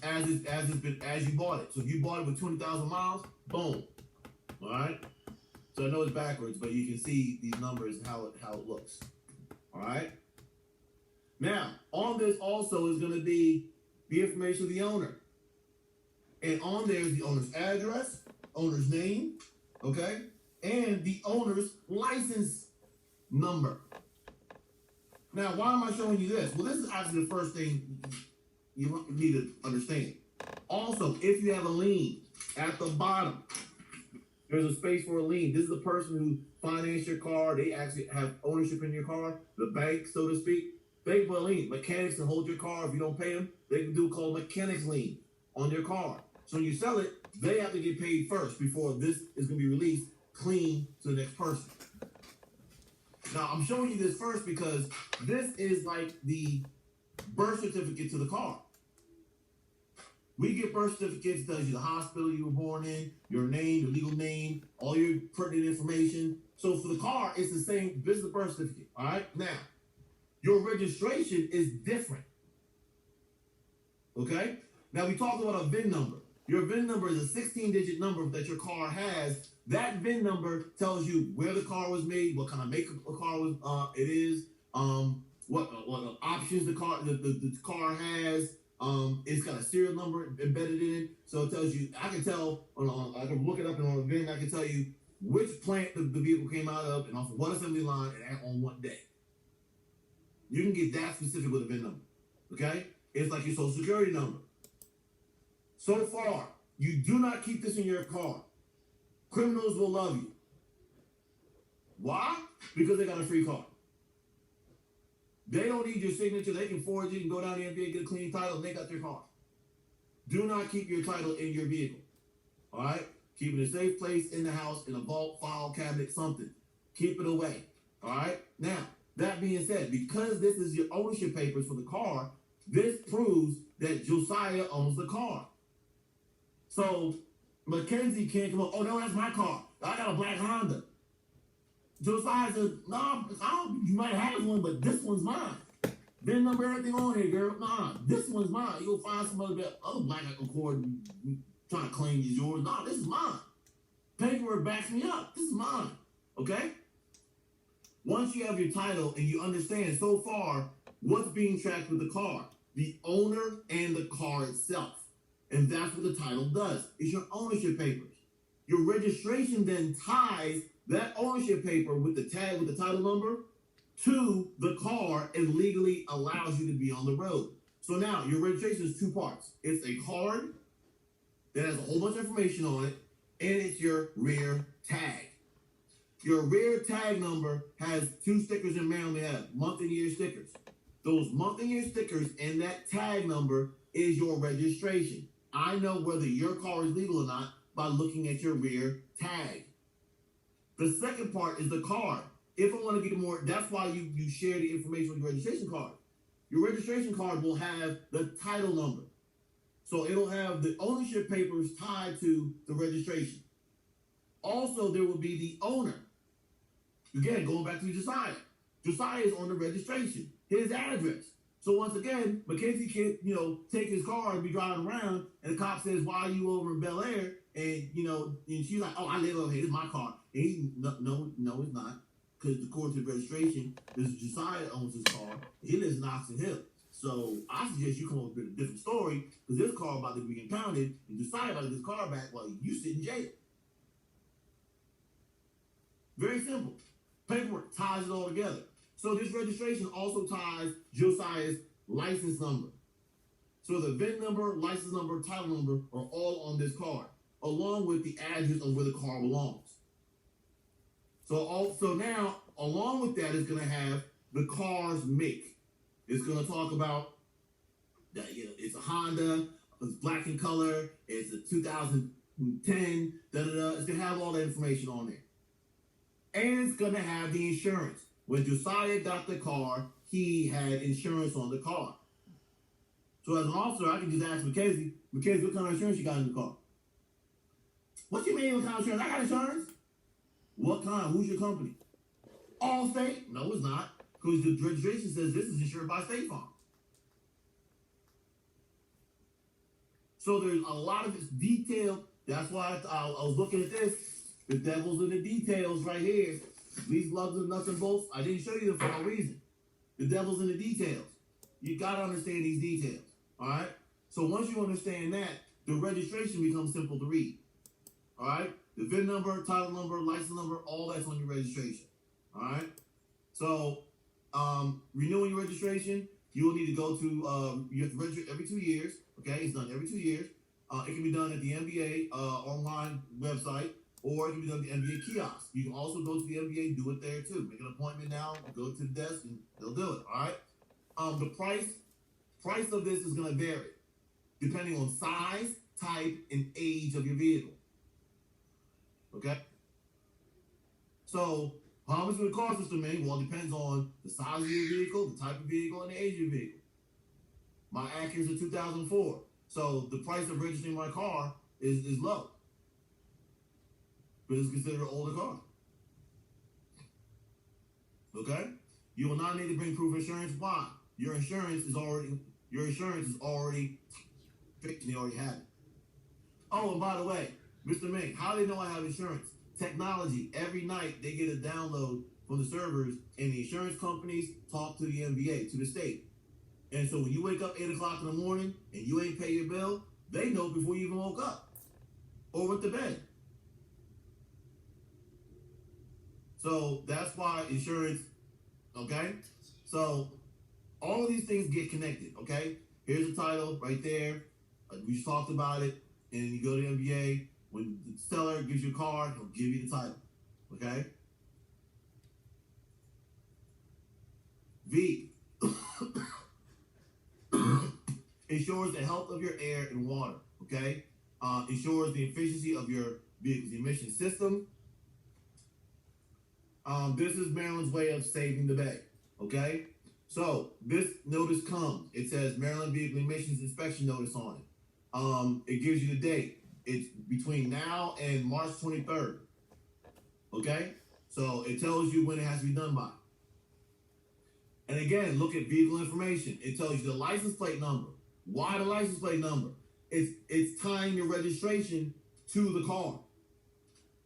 As you bought it. So if you bought it with 20,000 miles, boom. All right. So I know it's backwards, but you can see these numbers and how it looks. All right. Now on this also is going to be the information of the owner, and on there is the owner's address, owner's name, okay, and the owner's license number. Now, why am I showing you this? Well, this is actually the first thing you need to understand. Also, if you have a lien at the bottom, there's a space for a lien. This is the person who financed your car. They actually have ownership in your car, the bank, so to speak. They put a lien. Mechanics can hold your car. If you don't pay them, they can do a called mechanics lien on your car. So when you sell it, they have to get paid first before this is going to be released clean to the next person. Now, I'm showing you this first because this is like the birth certificate to the car. We get birth certificates, tells you the hospital you were born in, your name, your legal name, all your pertinent information. So for the car, it's the same business birth certificate. All right. Now, your registration is different. Okay. Now we talked about a VIN number. Your VIN number is a 16-digit number that your car has. That VIN number tells you where the car was made, what kind of make of car it is, what options the car has. It's got a serial number embedded in it, so it tells you. I can tell. I can look it up on a VIN. I can tell you which plant the vehicle came out of, and off of what assembly line, and on what day. You can get that specific with a VIN number. Okay, it's like your social security number. So far, you do not keep this in your car. Criminals will love you. Why? Because they got a free car. They don't need your signature. They can forge it and go down there and get a clean title, and they got your car. Do not keep your title in your vehicle. All right? Keep it in a safe place in the house, in a vault, file cabinet, something. Keep it away. All right? Now, that being said, because this is your ownership papers for the car, this proves that Josiah owns the car. So Mackenzie can't come up, oh, no, that's my car. I got a black Honda. Josiah says, no, you might have one, but this one's mine. Vin number, everything on here, girl. Nah, this one's mine. You'll find some other black Accord trying to claim is yours. Nah, this is mine. Paperwork backs me up. This is mine. Okay? Once you have your title and you understand so far what's being tracked with the car, the owner and the car itself. And that's what the title does. It's your ownership papers. Your registration then ties that ownership paper with the tag, with the title number, to the car and legally allows you to be on the road. So now your registration is two parts. It's a card that has a whole bunch of information on it, and it's your rear tag. Your rear tag number has two stickers in mail. They have month and year stickers. Those month and year stickers and that tag number is your registration. I know whether your car is legal or not by looking at your rear tag. The second part is the card. If I want to get more, that's why you share the information with your registration card. Your registration card will have the title number. So it'll have the ownership papers tied to the registration. Also, there will be the owner. Again, going back to Josiah. Josiah is on the registration, his address. So once again, Mackenzie can't, take his car and be driving around, and the cop says, why are you over in Bel Air? And, and she's like, oh, I live over here, it's my car. And he, no, it's not. Because according to the registration, this Josiah owns his car. He lives in Oxon Hill. So I suggest you come up with a different story, because this car about to be impounded, and Josiah about to get his car back while you sit in jail. Very simple. Paperwork ties it all together. So this registration also ties Josiah's license number. So the VIN number, license number, title number are all on this card, along with the address of where the car belongs. So now, along with that, it's going to have the car's make. It's going to talk about that it's a Honda, it's black in color, it's a 2010, It's going to have all that information on there. And it's going to have the insurance. When Josiah got the car, he had insurance on the car. So as an officer, I can just ask Mackenzie, what kind of insurance you got in the car? What you mean, what kind of insurance? I got insurance. What kind? Who's your company? Allstate? No, it's not. Because the registration says this is insured by State Farm. So there's a lot of this detail. That's why I was looking at this. The devil's in the details right here. These gloves are nuts and bolts. I didn't show you them for no reason. The devil's in the details. You gotta understand these details. All right? So once you understand that, the registration becomes simple to read. All right? The VIN number, title number, license number, all that's on your registration. All right? So renewing your registration, you will need to go to, you have to register every 2 years. Okay? It's done every 2 years. It can be done at the NBA online website, or it can be done at the NBA kiosk. You can also go to the NBA, do it there too. Make an appointment now, go to the desk, and they'll do it. All right? The price of this is going to vary depending on size, type, and age of your vehicle. Okay? So, how much will it cost us to make? Well, it depends on the size of your vehicle, the type of vehicle, and the age of your vehicle. My Acura's a 2004. So, the price of registering my car is low. But it's considered an older car. Okay? You will not need to bring proof of insurance. Why? Your insurance is already fixed and they already have it. Oh, and by the way, Mr. Mink, how do they know I have insurance? Technology. Every night they get a download from the servers, and the insurance companies talk to the NBA, to the state. And so when you wake up 8 o'clock in the morning and you ain't pay your bill, they know before you even woke up or went to bed. So that's why insurance, okay? So all of these things get connected, okay? Here's the title right there. We just talked about it. And you go to the NBA. When the seller gives you a card, he'll give you the title, okay? V. Ensures the health of your air and water, okay? Ensures the efficiency of your vehicle's emission system. This is Maryland's way of saving the bay. Okay? So this notice comes. It says Maryland Vehicle Emissions Inspection Notice on it. It gives you the date. It's between now and March 23rd. Okay? So it tells you when it has to be done by. And again, look at vehicle information. It tells you the license plate number. Why the license plate number? It's tying your registration to the car.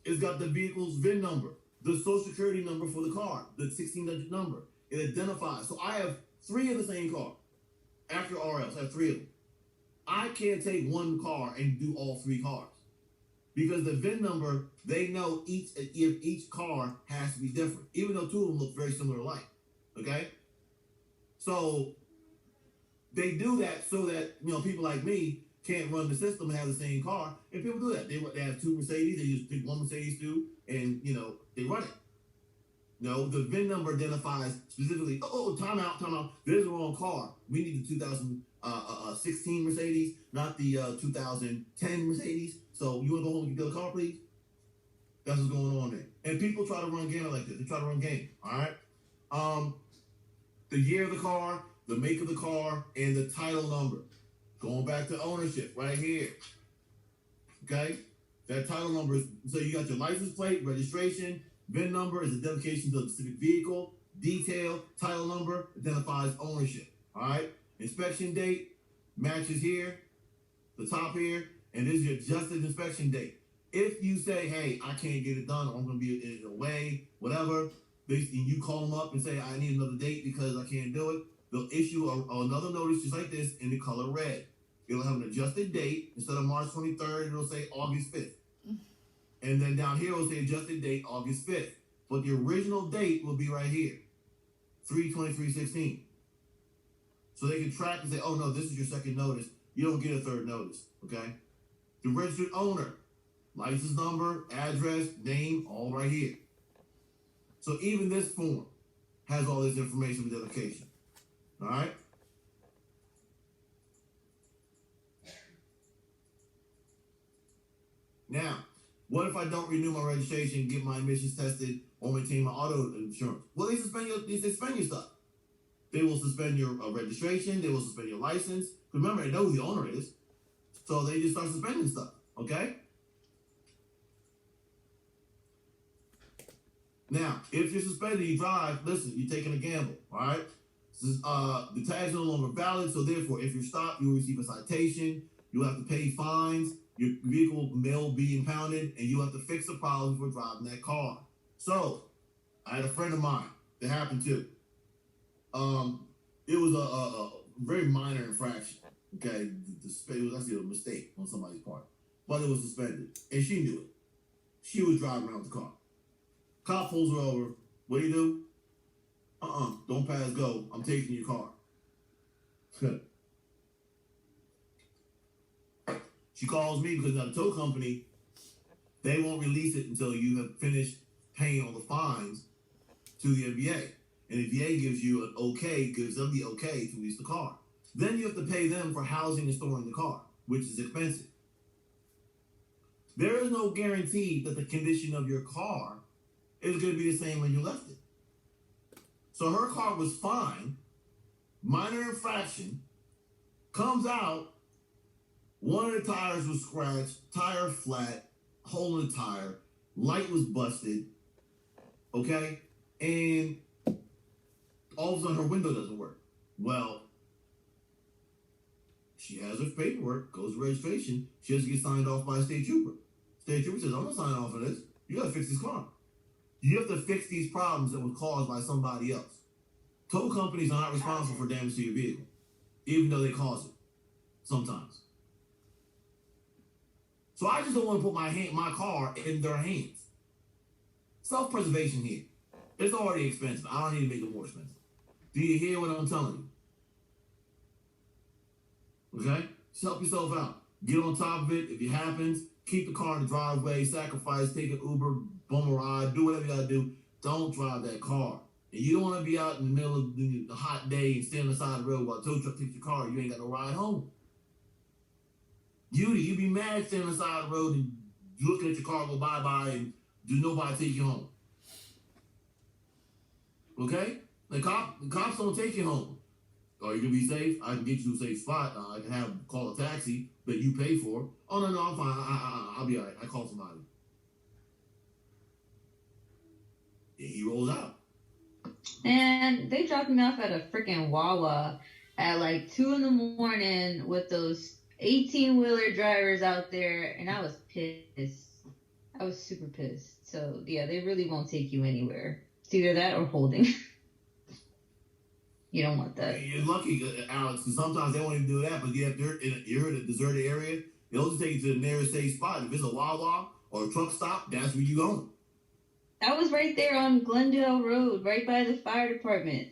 It's got the vehicle's VIN number, the social security number for the car, the 16-digit number. It identifies. So I have 3 of the same car. After RLs, I have 3 of them. I can't take one car and do all 3 cars. Because the VIN number, they know each car has to be different, even though 2 of them look very similar alike. Okay? So they do that so that, you know, people like me can't run the system and have the same car. And people do that. They have 2 Mercedes, they just pick one Mercedes 2, and, you know, they run it. No, the VIN number identifies specifically, time out. There's the wrong car. We need the 2016 Mercedes, not the 2010 Mercedes. So you want to go home and get the other car, please? That's what's going on there. And people try to run game like this. They try to run game, all right? The year of the car, the make of the car, and the title number. Going back to ownership right here. Okay? That title number is, so you got your license plate, registration, VIN number is identification to a specific vehicle, detail, title number, identifies ownership. All right? Inspection date matches here, the top here, and this is your adjusted inspection date. If you say, hey, I can't get it done, or I'm going to be away, whatever, and you call them up and say, I need another date because I can't do it, they'll issue another notice just like this in the color red. It'll have an adjusted date. Instead of March 23rd, it'll say August 5th. And then down here, it'll say adjusted date August 5th. But the original date will be right here, 3/23/16. So they can track and say, oh, no, this is your second notice. You don't get a third notice, okay? The registered owner, license number, address, name, all right here. So even this form has all this information with identification, all right? Now, what if I don't renew my registration, get my emissions tested, or maintain my auto insurance? Well, they suspend your stuff. They will suspend your registration. They will suspend your license. Remember, they know who the owner is. So they just start suspending stuff, okay? Now, if you're suspended, you drive, listen, you're taking a gamble, all right? The tag's no longer valid, so therefore, if you're stopped, you'll receive a citation. You'll have to pay fines. Your vehicle will be impounded, and you have to fix the problem for driving that car. So, I had a friend of mine that happened to. It was a very minor infraction. Okay, it was actually a mistake on somebody's part, but it was suspended, and she knew it. She was driving around the car. Cop pulls her over. What do you do? Don't pass go. I'm taking your car. She calls me because now the tow company, they won't release it until you have finished paying all the fines to the VA. And the VA gives you an okay, gives them the okay to release the car. Then you have to pay them for housing and storing the car, which is expensive. There is no guarantee that the condition of your car is going to be the same when you left it. So her car was fine, minor infraction, comes out, one of the tires was scratched, tire flat, hole in the tire, light was busted, okay? And all of a sudden her window doesn't work. Well, she has her paperwork, goes to registration, she has to get signed off by a state trooper. State trooper says, I'm not signing off for this. You gotta fix this car. You have to fix these problems that were caused by somebody else. Tow companies are not responsible for damage to your vehicle, even though they cause it sometimes. So I just don't want to put my car in their hands. Self-preservation here. It's already expensive. I don't need to make it more expensive. Do you hear what I'm telling you? Okay? Just help yourself out. Get on top of it. If it happens, keep the car in the driveway, sacrifice, take an Uber, bum a ride, do whatever you gotta do. Don't drive that car. And you don't want to be out in the middle of the hot day and stand on the side of the road while a tow truck takes your car. You ain't got no ride home. You be mad standing on the side of the road and looking at your car go bye-bye and do nobody take you home. Okay? The cops don't take you home. Are you gonna be safe? I can get you to a safe spot. I can call a taxi that you pay for. Oh no, I'm fine. I'll be alright. I call somebody. And he rolls out. And they dropped me off at a freaking Wawa at like 2 in the morning with those 18-wheeler drivers out there, and I was pissed. I was super pissed. So yeah, they really won't take you anywhere. It's either that or holding. You don't want that. You're lucky, Alex, because sometimes they won't even do that. But yeah, if you're in a deserted area, they'll just take you to the nearest safe spot. If it's a Wawa or a truck stop, that's where you going. I was right there on Glendale Road, right by the fire department.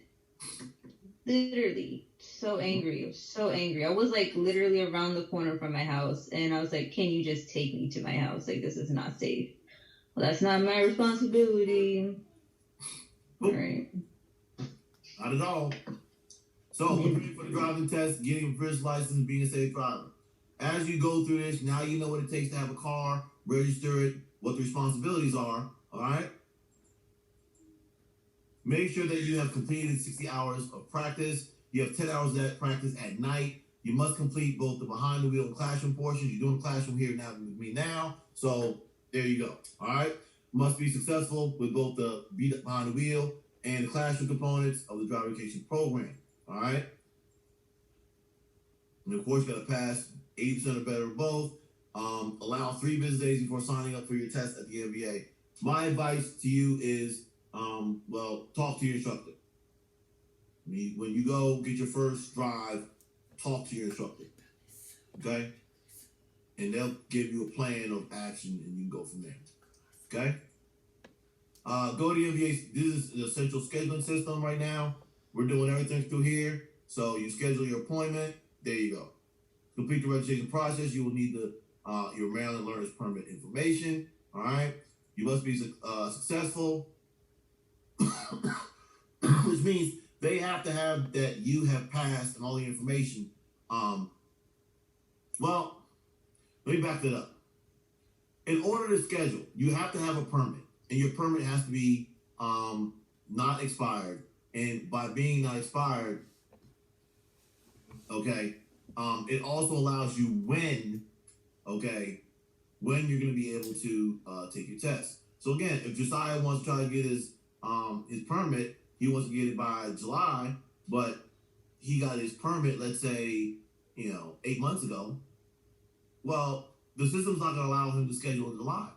Literally. So angry. I was so angry. I was like literally around the corner from my house, and I was like, can you just take me to my house? Like, this is not safe. Well, that's not my responsibility. All right. Not at all. So, preparing for the driving test, getting a first license, being a safe driver. As you go through this, now you know what it takes to have a car, register it, what the responsibilities are, all right? Make sure that you have completed 60 hours of practice. You have 10 hours of that practice at night. You must complete both the behind the wheel and classroom portions. You're doing the classroom here now with me now. So, there you go, all right? Must be successful with both the behind the wheel and the classroom components of the driver education program. All right. And of course, you got to pass 80% or better of both. Allow 3 business days before signing up for your test at the MBA. My advice to you is, talk to your instructor. When you go get your first drive, talk to your instructor. Okay. And they'll give you a plan of action, and you can go from there. Okay. Go to the MBA. This is the central scheduling system right now. We're doing everything through here. So you schedule your appointment. There you go. Complete the registration process. You will need your Maryland Learner's Permit information. All right. You must be successful, which means they have to have that you have passed and all the information. Let me back that up. In order to schedule, you have to have a permit. And your permit has to be not expired. And by being not expired, okay, it also allows you when you're going to be able to take your test. So again, if Josiah wants to try to get his permit, he wants to get it by July, but he got his permit, let's say, 8 months ago. Well, the system's not going to allow him to schedule in July.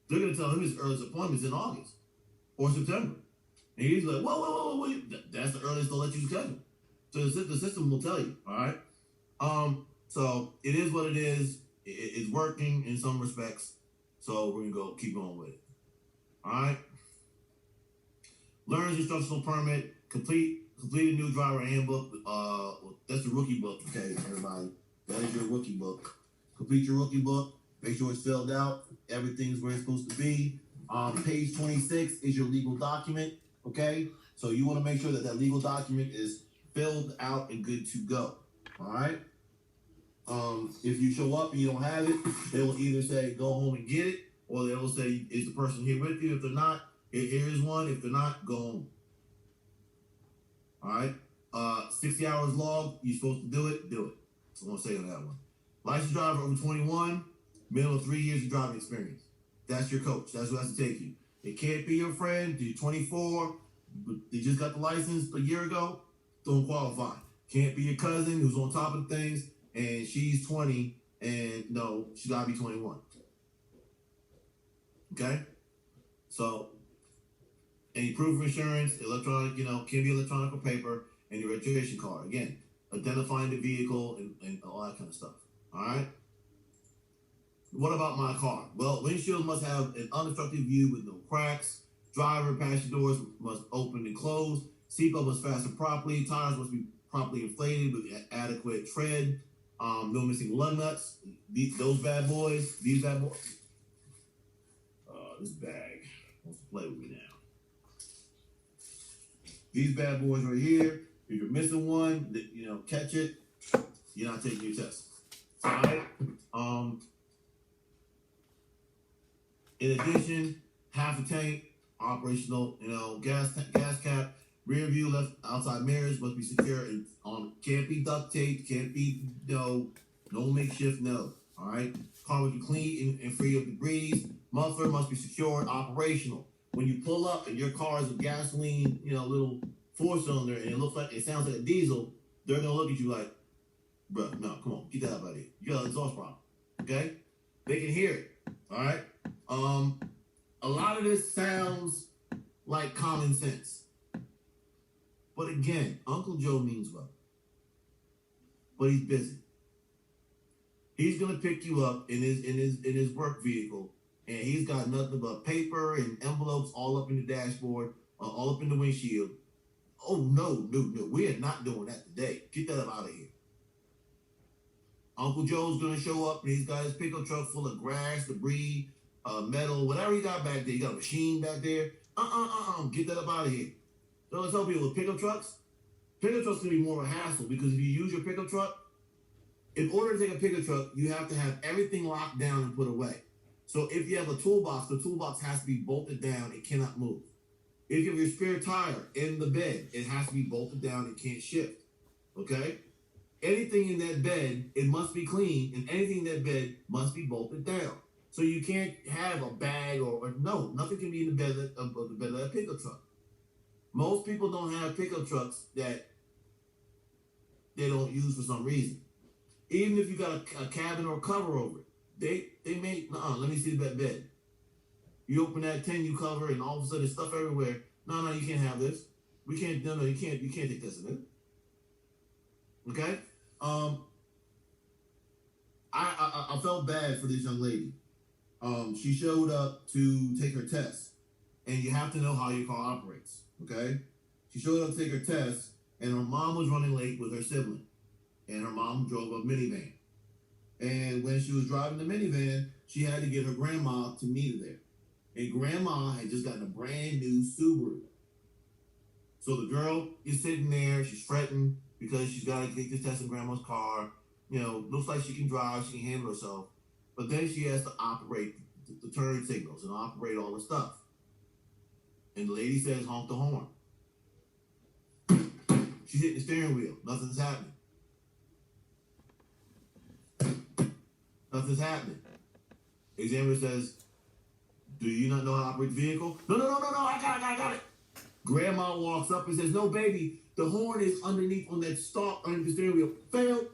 They're going to tell him his earliest appointment's in August or September. And he's like, whoa. That's the earliest they'll let you schedule. So the system will tell you, all right? So it is what it is. It's working in some respects. So we're going to keep going with it. All right? Learner's instructional permit. Complete a new driver handbook. That's the rookie book, okay, everybody. That is your rookie book. Complete your rookie book. Make sure it's filled out. Everything's where it's supposed to be. Page 26 is your legal document, okay? So you want to make sure that legal document is filled out and good to go, all right? If you show up and you don't have it, they will either say, go home and get it, or they will say, is the person here with you? If they're not, here's one. If they're not, go home. All right? 60 hours logged, you're supposed to do it. So I'm going to say on that one. Licensed driver over 21, minimum of 3 years of driving experience. That's your coach. That's who has to take you. It can't be your friend. You're 24, but they just got the license a year ago. Don't qualify. Can't be your cousin who's on top of things and she's 20 and no, she got to be 21. Okay? So, any proof of insurance, electronic, can be electronic or paper, and your registration card. Again, identifying the vehicle and all that kind of stuff. All right? What about my car? Well, windshield must have an unobstructed view with no cracks. Driver and passenger doors must open and close. Seatbelt must fasten properly. Tires must be properly inflated with adequate tread. No missing lug nuts. These bad boys. This bag wants to play with me now. These bad boys right here. If you're missing one, catch it. You're not taking your test. All right. In addition, half a tank, operational, gas cap, Rear view left outside mirrors must be secure and can't be duct taped, can't be no makeshift, no. All right. Car must be clean and free of debris. Muffler must be secured, operational. When you pull up and your car is a gasoline, little 4-cylinder, and it sounds like a diesel, they're gonna look at you like, bro, no, come on, get that out of here. You got an exhaust problem. Okay? They can hear it. All right. A lot of this sounds like common sense. But again, Uncle Joe means well. But he's busy. He's gonna pick you up in his work vehicle, and he's got nothing but paper and envelopes all up in the dashboard, all up in the windshield. Oh no, we are not doing that today. Get that up out of here. Uncle Joe's gonna show up and he's got his pickup truck full of grass, debris, metal, whatever he got back there. You got a machine back there. Get that up out of here. So let's tell people with pickup trucks can be more of a hassle because if you use your pickup truck, in order to take a pickup truck, you have to have everything locked down and put away. So if you have a toolbox, the toolbox has to be bolted down. It cannot move. If you have your spare tire in the bed, it has to be bolted down. It can't shift. Okay? Anything in that bed, it must be clean, and anything in that bed must be bolted down. So you can't have a bag or nothing can be in the bed of that pickup truck. Most people don't have pickup trucks that they don't use for some reason. Even if you got a cabin or a cover over it, they may, let me see that bed. You open that 10 cover and all of a sudden there's stuff everywhere. No, you can't have this. We can't, you can't take this in it. Okay? I felt bad for this young lady. She showed up to take her test, and you have to know how your car operates. Okay? She showed up to take her test, and her mom was running late with her sibling, and her mom drove a minivan. And when she was driving the minivan, she had to get her grandma to meet her there. And grandma had just gotten a brand new Subaru. So the girl is sitting there, she's fretting because she's got to take this test in grandma's car. Looks like she can drive, she can handle herself. But then she has to operate the turn signals and operate all the stuff. And the lady says, honk the horn. She's hitting the steering wheel. Nothing's happening. Nothing's happening. Examiner says, do you not know how to operate the vehicle? No, I got it. Grandma walks up and says, no, baby, the horn is underneath on that stalk underneath the steering wheel. Failed.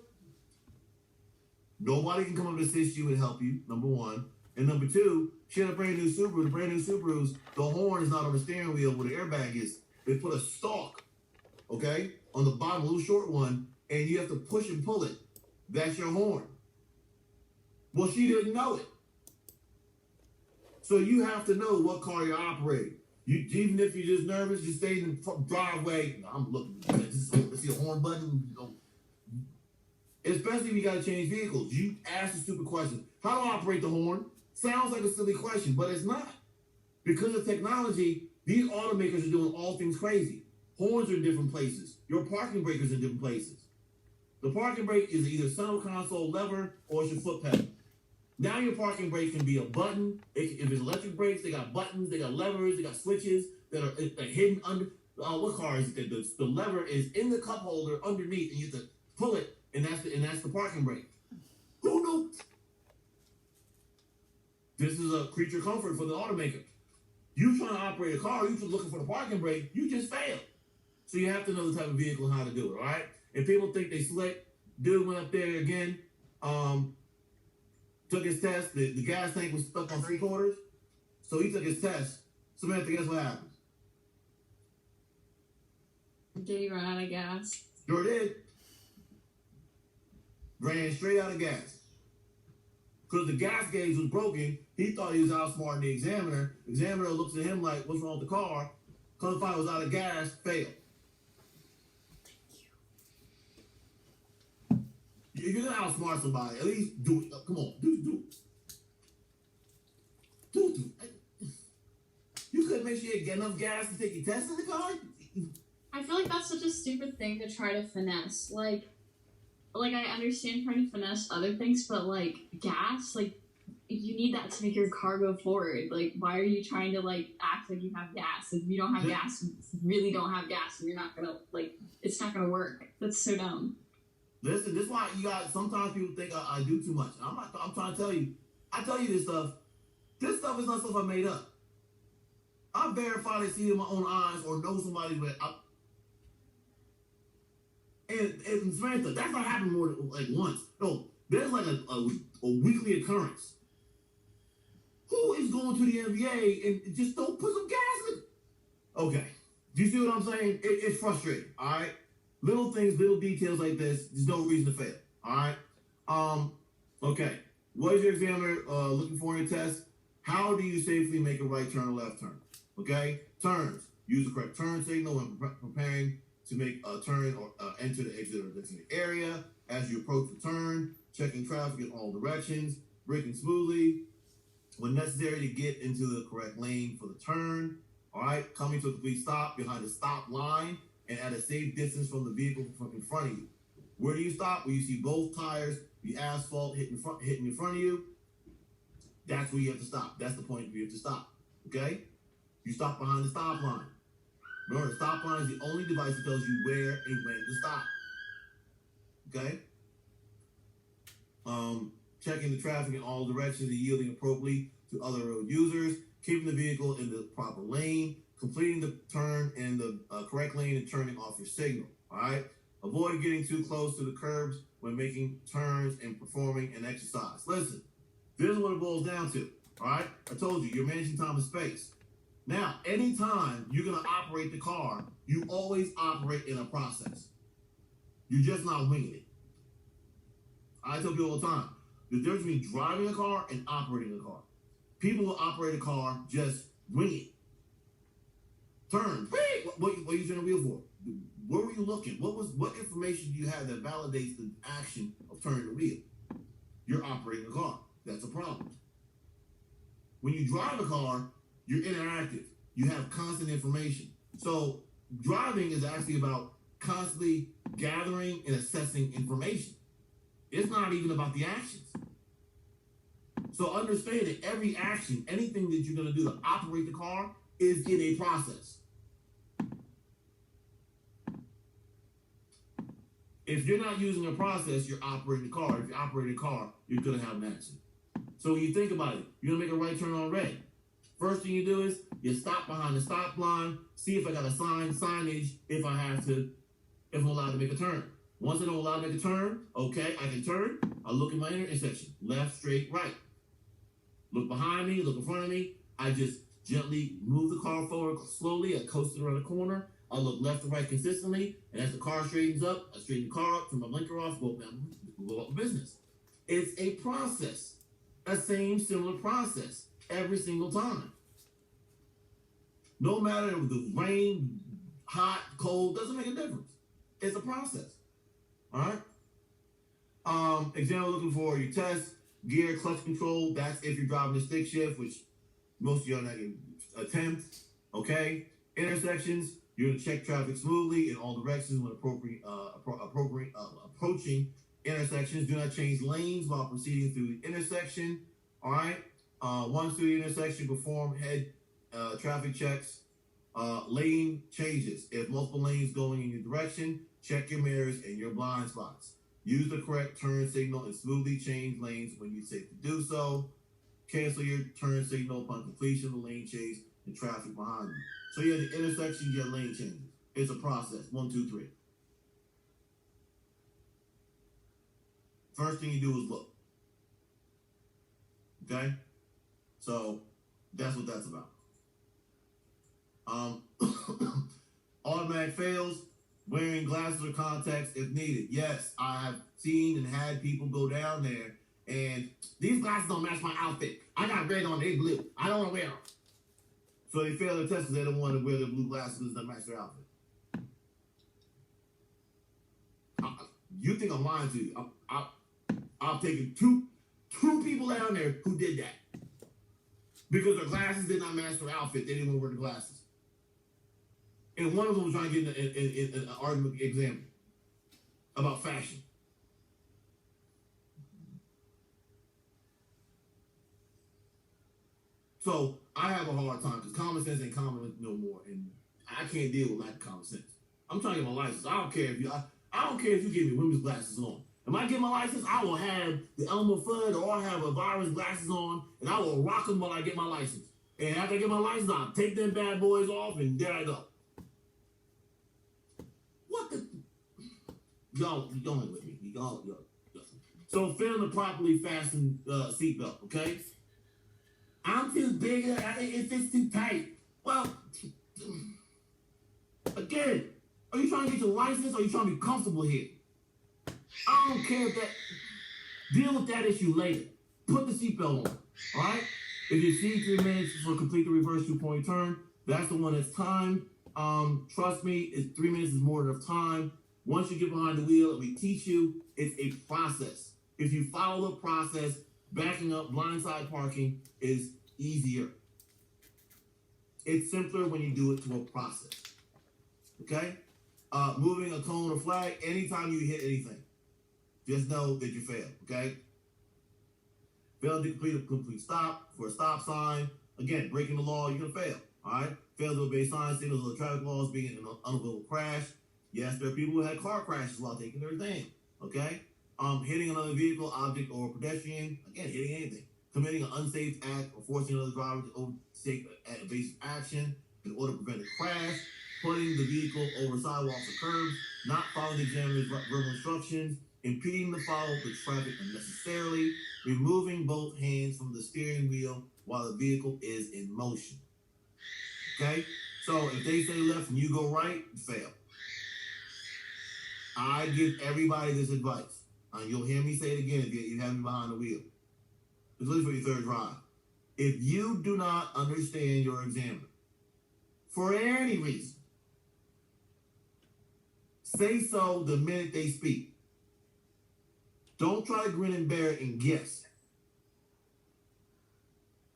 Nobody can come up and assist you and help you, number one. And number two, she had a brand new Subaru. The brand new Subarus, the horn is not on the steering wheel where the airbag is. They put a stalk, okay, on the bottom, a little short one, and you have to push and pull it. That's your horn. Well, she didn't know it. So you have to know what car you're operating. Even if you're just nervous, you stay in the driveway. I'm looking. Let's see a horn button. Especially if you got to change vehicles. You ask a stupid question. How do I operate the horn? Sounds like a silly question, but it's not. Because of technology, these automakers are doing all things crazy. Horns are in different places. Your parking brake is in different places. The parking brake is either center console lever or it's your foot pedal. Now your parking brake can be a button. If it's electric brakes, they got buttons, they got levers, they got switches that are hidden under. What car is it? The lever is in the cup holder underneath, and you have to pull it, and that's the parking brake. Who knew? This is a creature comfort for the automaker. You trying to operate a car, you just looking for the parking brake, you just failed. So you have to know the type of vehicle and how to do it, all right? And people think they slick. Dude went up there again, took his test. The gas tank was stuck on 3/4. So he took his test. Samantha, guess what happens? Did he run out of gas? Sure did. Ran straight out of gas. Because the gas gauge was broken, he thought he was outsmarting the examiner. The examiner looks at him like, what's wrong with the car? Comes to find it was out of gas, failed. If you're gonna outsmart somebody, at least do it. Come on, do it. You couldn't make sure you get enough gas to take your test in the car? I feel like that's such a stupid thing to try to finesse. Like I understand trying to finesse other things, but like gas, like you need that to make your car go forward. Like, why are you trying to like act like you have gas? If you don't have gas, you really don't have gas, and you're not gonna like. It's not gonna work. That's so dumb. Listen, this is why you got. Sometimes people think I do too much. I'm trying to tell you. I tell you this stuff. This stuff is not stuff I made up. I verified and see it with my own eyes, or know somebody with. And Samantha, that's not happening more than like once. No, there's like a weekly occurrence. Who is going to the NBA and just don't put some gas in it? Okay. Do you see what I'm saying? It's frustrating, all right? Little things, little details like this, there's no reason to fail, all right? Okay. What is your examiner looking for in your test? How do you safely make a right turn or left turn? Okay? Turns. Use the correct turn signal when preparing to make a turn or enter the exit or designated area. As you approach the turn, checking traffic in all directions, braking smoothly when necessary to get into the correct lane for the turn. All right, coming to a complete stop behind the stop line and at a safe distance from the vehicle in front of you. Where do you stop? Where you see both tires, the asphalt hitting in front of you. That's where you have to stop. That's the point where you have to stop. Okay? You stop behind the stop line. Remember, the stop line is the only device that tells you where and when to stop. Okay? Checking the traffic in all directions and yielding appropriately to other road users, keeping the vehicle in the proper lane, completing the turn in the correct lane and turning off your signal. All right? Avoid getting too close to the curbs when making turns and performing an exercise. Listen, this is what it boils down to. All right? I told you, you're managing time and space. Now, anytime you're going to operate the car, you always operate in a process. You're just not winging it. I tell people all the time, the difference between driving a car and operating a car. People will operate a car just wing it. Turn. What are you turning the wheel for? Where were you looking? What information do you have that validates the action of turning the wheel? You're operating a car. That's a problem. When you drive a car, you're interactive. You have constant information. So driving is actually about constantly gathering and assessing information. It's not even about the actions. So understand that every action, anything that you're going to do to operate the car is in a process. If you're not using a process, you're operating the car. If you're operating a car, you're going to have an accident. So when you think about it, you're going to make a right turn on red. First thing you do is you stop behind the stop line, see if I got a signage, if I'm allowed to make a turn. Once I don't allow to make a turn, okay, I can turn. I look at my intersection, left, straight, right. Look behind me, look in front of me. I just gently move the car forward slowly. I coast it around the corner. I look left to right consistently. And as the car straightens up, I straighten the car up, turn my blinker off, go up business. It's a process. A similar process every single time. No matter if the rain, hot, cold, doesn't make a difference. It's a process. All right? Example looking for your test, gear, clutch control. That's if you're driving a stick shift, which most of you are not going to attempt. Okay? Intersections, you're going to check traffic smoothly in all directions when approaching intersections. Do not change lanes while proceeding through the intersection. All right? Once through the intersection, perform head traffic checks. Lane changes. If multiple lanes going in your direction, check your mirrors and your blind spots. Use the correct turn signal and smoothly change lanes when you're safe to do so. Cancel your turn signal upon completion of the lane change and traffic behind you. So you have the intersection, you have lane changes. It's a process. 1, 2, 3. First thing you do is look. Okay? So that's what that's about. Automatic fails, wearing glasses or contacts if needed. Yes, I have seen and had people go down there and these glasses don't match my outfit. I got red on, they blue. I don't want to wear them. So they fail their test because they don't want to wear their blue glasses that match their outfit. You think I'm lying to you? I've taken two people down there who did that. Because their glasses did not match their outfit. They didn't want to wear the glasses. And one of them was trying to get an argument example about fashion. So I have a hard time because common sense ain't common no more, and I can't deal with lack of common sense. I'm trying to get my license. I don't care if you give me women's glasses on. If I get my license, I will have the Elmer Fudd or I have a virus glasses on, and I will rock them while I get my license. And after I get my license, I'll take them bad boys off, and there I go. What the? Y'all ain't with me. Y'all. So fail to properly fasten seatbelt, okay? I'm too big. It fits too tight. Well, again, are you trying to get your license or are you trying to be comfortable here? I don't care if that. Deal with that issue later. Put the seatbelt on, all right? If you see 3 minutes for complete the reverse 2-point turn, that's the one that's timed. Trust me, 3 minutes is more than enough time. Once you get behind the wheel and we teach you, it's a process. If you follow the process, backing up, blindside parking is easier. It's simpler when you do it to a process. Okay? Moving a cone or flag, anytime you hit anything, just know that you failed. Okay? Fail to complete a complete stop for a stop sign. Again, breaking the law, you're gonna fail. All right? Fail to obey signs, signals, or traffic laws, being an unavoidable crash. Yes, there are people who had car crashes while taking their thing. Okay? Hitting another vehicle, object, or pedestrian. Again, hitting anything. Committing an unsafe act or forcing another driver to take evasive action in order to prevent a crash. Putting the vehicle over sidewalks or curbs. Not following the examiner's verbal instructions. Impeding the follow of the traffic unnecessarily. Removing both hands from the steering wheel while the vehicle is in motion. Okay? So if they say left and you go right, fail. I give everybody this advice. And you'll hear me say it again if you have me behind the wheel. It's literally for your third drive. If you do not understand your examiner, for any reason, say so the minute they speak. Don't try to grin and bear it and guess.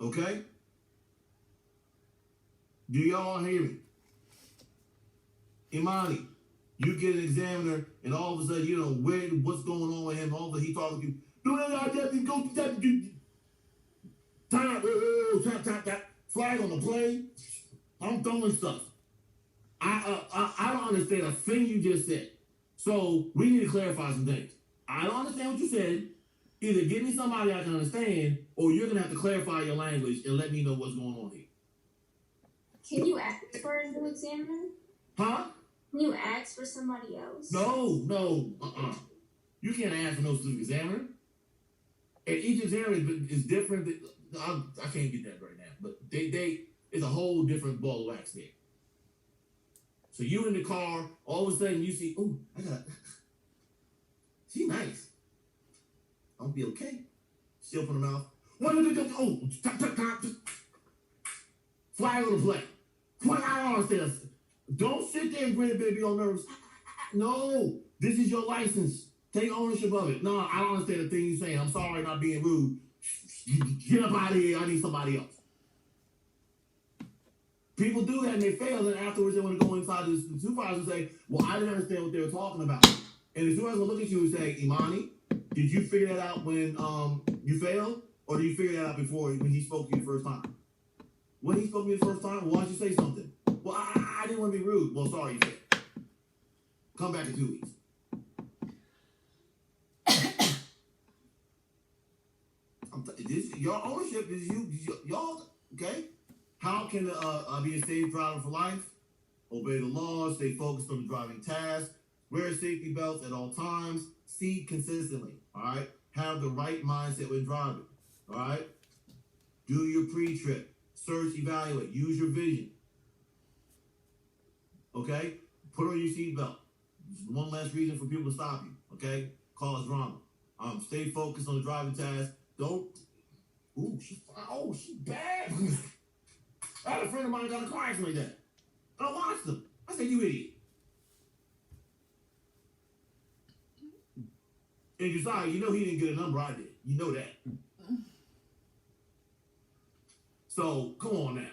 Okay? Do y'all hear me? Imani, you get an examiner, and all of a sudden, you know, what's going on with him. All of a sudden, he talking to you. Tap, flag on the plane. I'm throwing stuff. I don't understand a thing you just said. So we need to clarify some things. I don't understand what you said. Either give me somebody I can understand, or you're gonna have to clarify your language and let me know what's going on here. Can you ask for a new examiner? Huh? Can you ask for somebody else? No. You can't ask for no specific examiner. And each examiner is different. I can't get that right now, but they it's a whole different ball of wax there. So you in the car, all of a sudden you see, she nice. I'll be okay. She open her mouth. Stop. Flag on the play. I don't understand. Don't sit there and grin and be all nervous. No, this is your license. Take ownership of it. No, I don't understand the thing you're saying. I'm sorry, not being rude. Get up out of here. I need somebody else. People do that and they fail, and afterwards they want to go inside the supervisor and say, well, I didn't understand what they were talking about. And the supervisor will look at you and say, Imani, did you figure that out when you failed? Or did you figure that out before when he spoke to you the first time? When he spoke to me the first time, well, why don't you say something? Well, I didn't want to be rude. Well, sorry, you failed. Come back in 2 weeks. This your ownership is y'all, okay? How can be a safe driver for life? Obey the laws, stay focused on the driving task, wear safety belts at all times, seat consistently, all right? Have the right mindset when driving, all right? Do your pre-trip, search, evaluate, use your vision, okay? Put on your seatbelt. One less reason for people to stop you, okay? Cause drama. Stay focused on the driving task. Don't, she bad. I had a friend of mine got a car accident like that. And I watched him. I said, you idiot. And Josiah, you know he didn't get a number I did. You know that. So, come on now.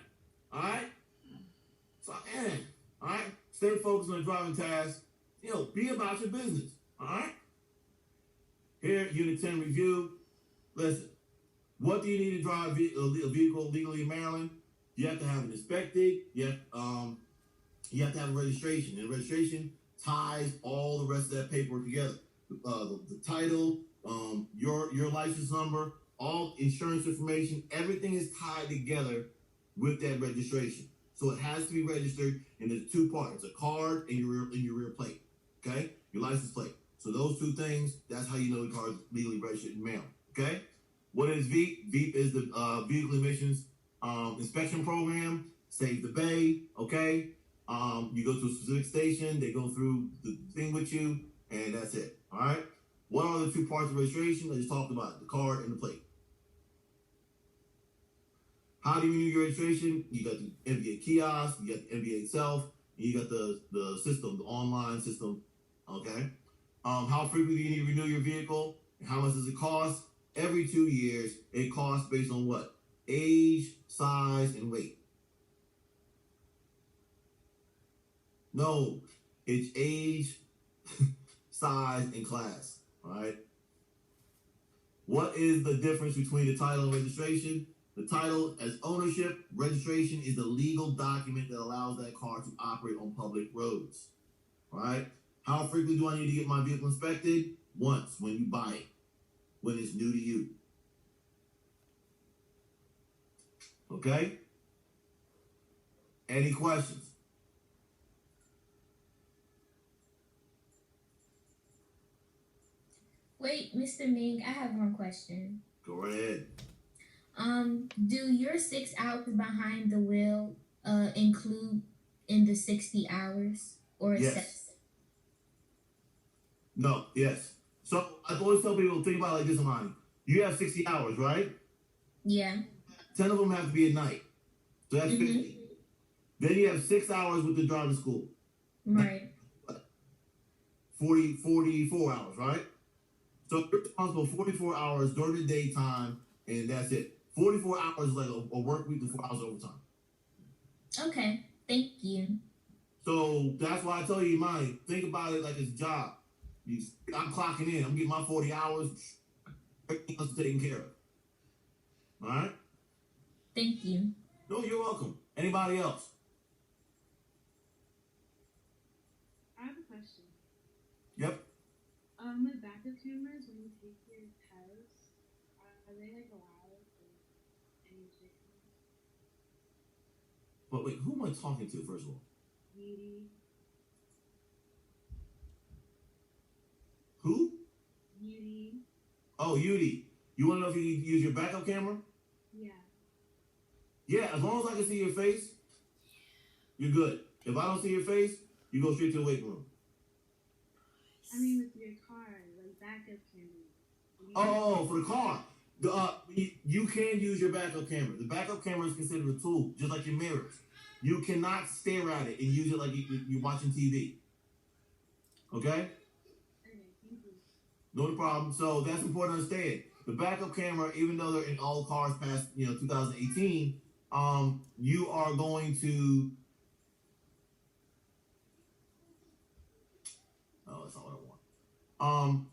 All right? So, all right? Stay focused on the driving task. Be about your business. All right? Here, Unit 10 review. Listen, What do you need to drive a vehicle legally in Maryland? You have to have it inspected. You have to have a registration. And registration ties all the rest of that paperwork together. The title, your license number, all insurance information, everything is tied together with that registration. So it has to be registered, and there's two parts: a card and your rear plate. Okay, your license plate. So those two things, that's how you know the car is legally registered in Maryland. Okay, what is VEEP? VEEP is the Vehicle Emissions Inspection Program. Save the bay. Okay, you go to a specific station, they go through the thing with you, and that's it. All right. What are the two parts of registration? I just talked about the card and the plate. How do you renew your registration? You got the MVA kiosk, you got the MVA itself, and you got the system, the online system. Okay. How frequently do you need to renew your vehicle? And how much does it cost? Every 2 years. It costs based on what? Age, size, and weight. No, it's age, size, and class. All right. What is the difference between the title and registration? The title as ownership. Registration is the legal document that allows that car to operate on public roads. All right. How frequently do I need to get my vehicle inspected? Once, when you buy it, when it's new to you. Okay? Any questions? Wait, Mr. Ming, I have one question. Go right ahead. Do your 6 hours behind the wheel include in the 60 hours or yes. No, yes. So I always tell people, think about it like this, Amani. You have 60 hours, right? Yeah. 10 of them have to be at night. So that's 50. Then you have 6 hours with the driving school. Right. 44 hours, right? So you're responsible 44 hours during the daytime, and that's it. 44 hours is like a work week and 4 hours overtime. Okay, thank you. So that's why I tell you, Imani, think about it like it's a job. I'm clocking in. I'm getting my 40 hours. Everything else is taken care of. All right? Thank you. No, you're welcome. Anybody else? I have a question. Yep. With backup cameras, when you take your test, are they like allowed for any restrictions? But wait, who am I talking to, first of all? Beauty. Who? Beauty. Oh, Yudi. You want to know if you can use your backup camera? Yeah. Yeah, as long as I can see your face, you're good. If I don't see your face, you go straight to the waiting room. I mean, with your car, like backup camera. Oh, for the car. You can use your backup camera. The backup camera is considered a tool, just like your mirrors. You cannot stare at it and use it like you're watching TV. Okay? No problem. So that's important to understand. The backup camera, even though they're in all cars past 2018, you are going to. Oh, that's not what I want.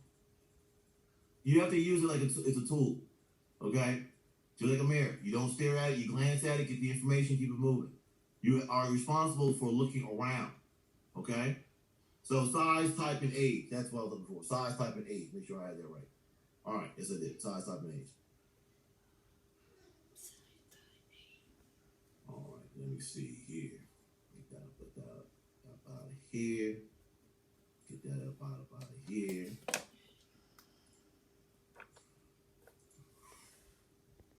You have to use it like it's a tool. Okay? Just like a mirror. You don't stare at it. You glance at it, get the information, keep it moving. You are responsible for looking around. Okay? So size, type, and age. That's what I was looking for. Size, type, and age. Make sure I had that right. All right. Yes, I did. Size, type, and age. All right. Let me see here. Get that up out of here. Get that up out of here.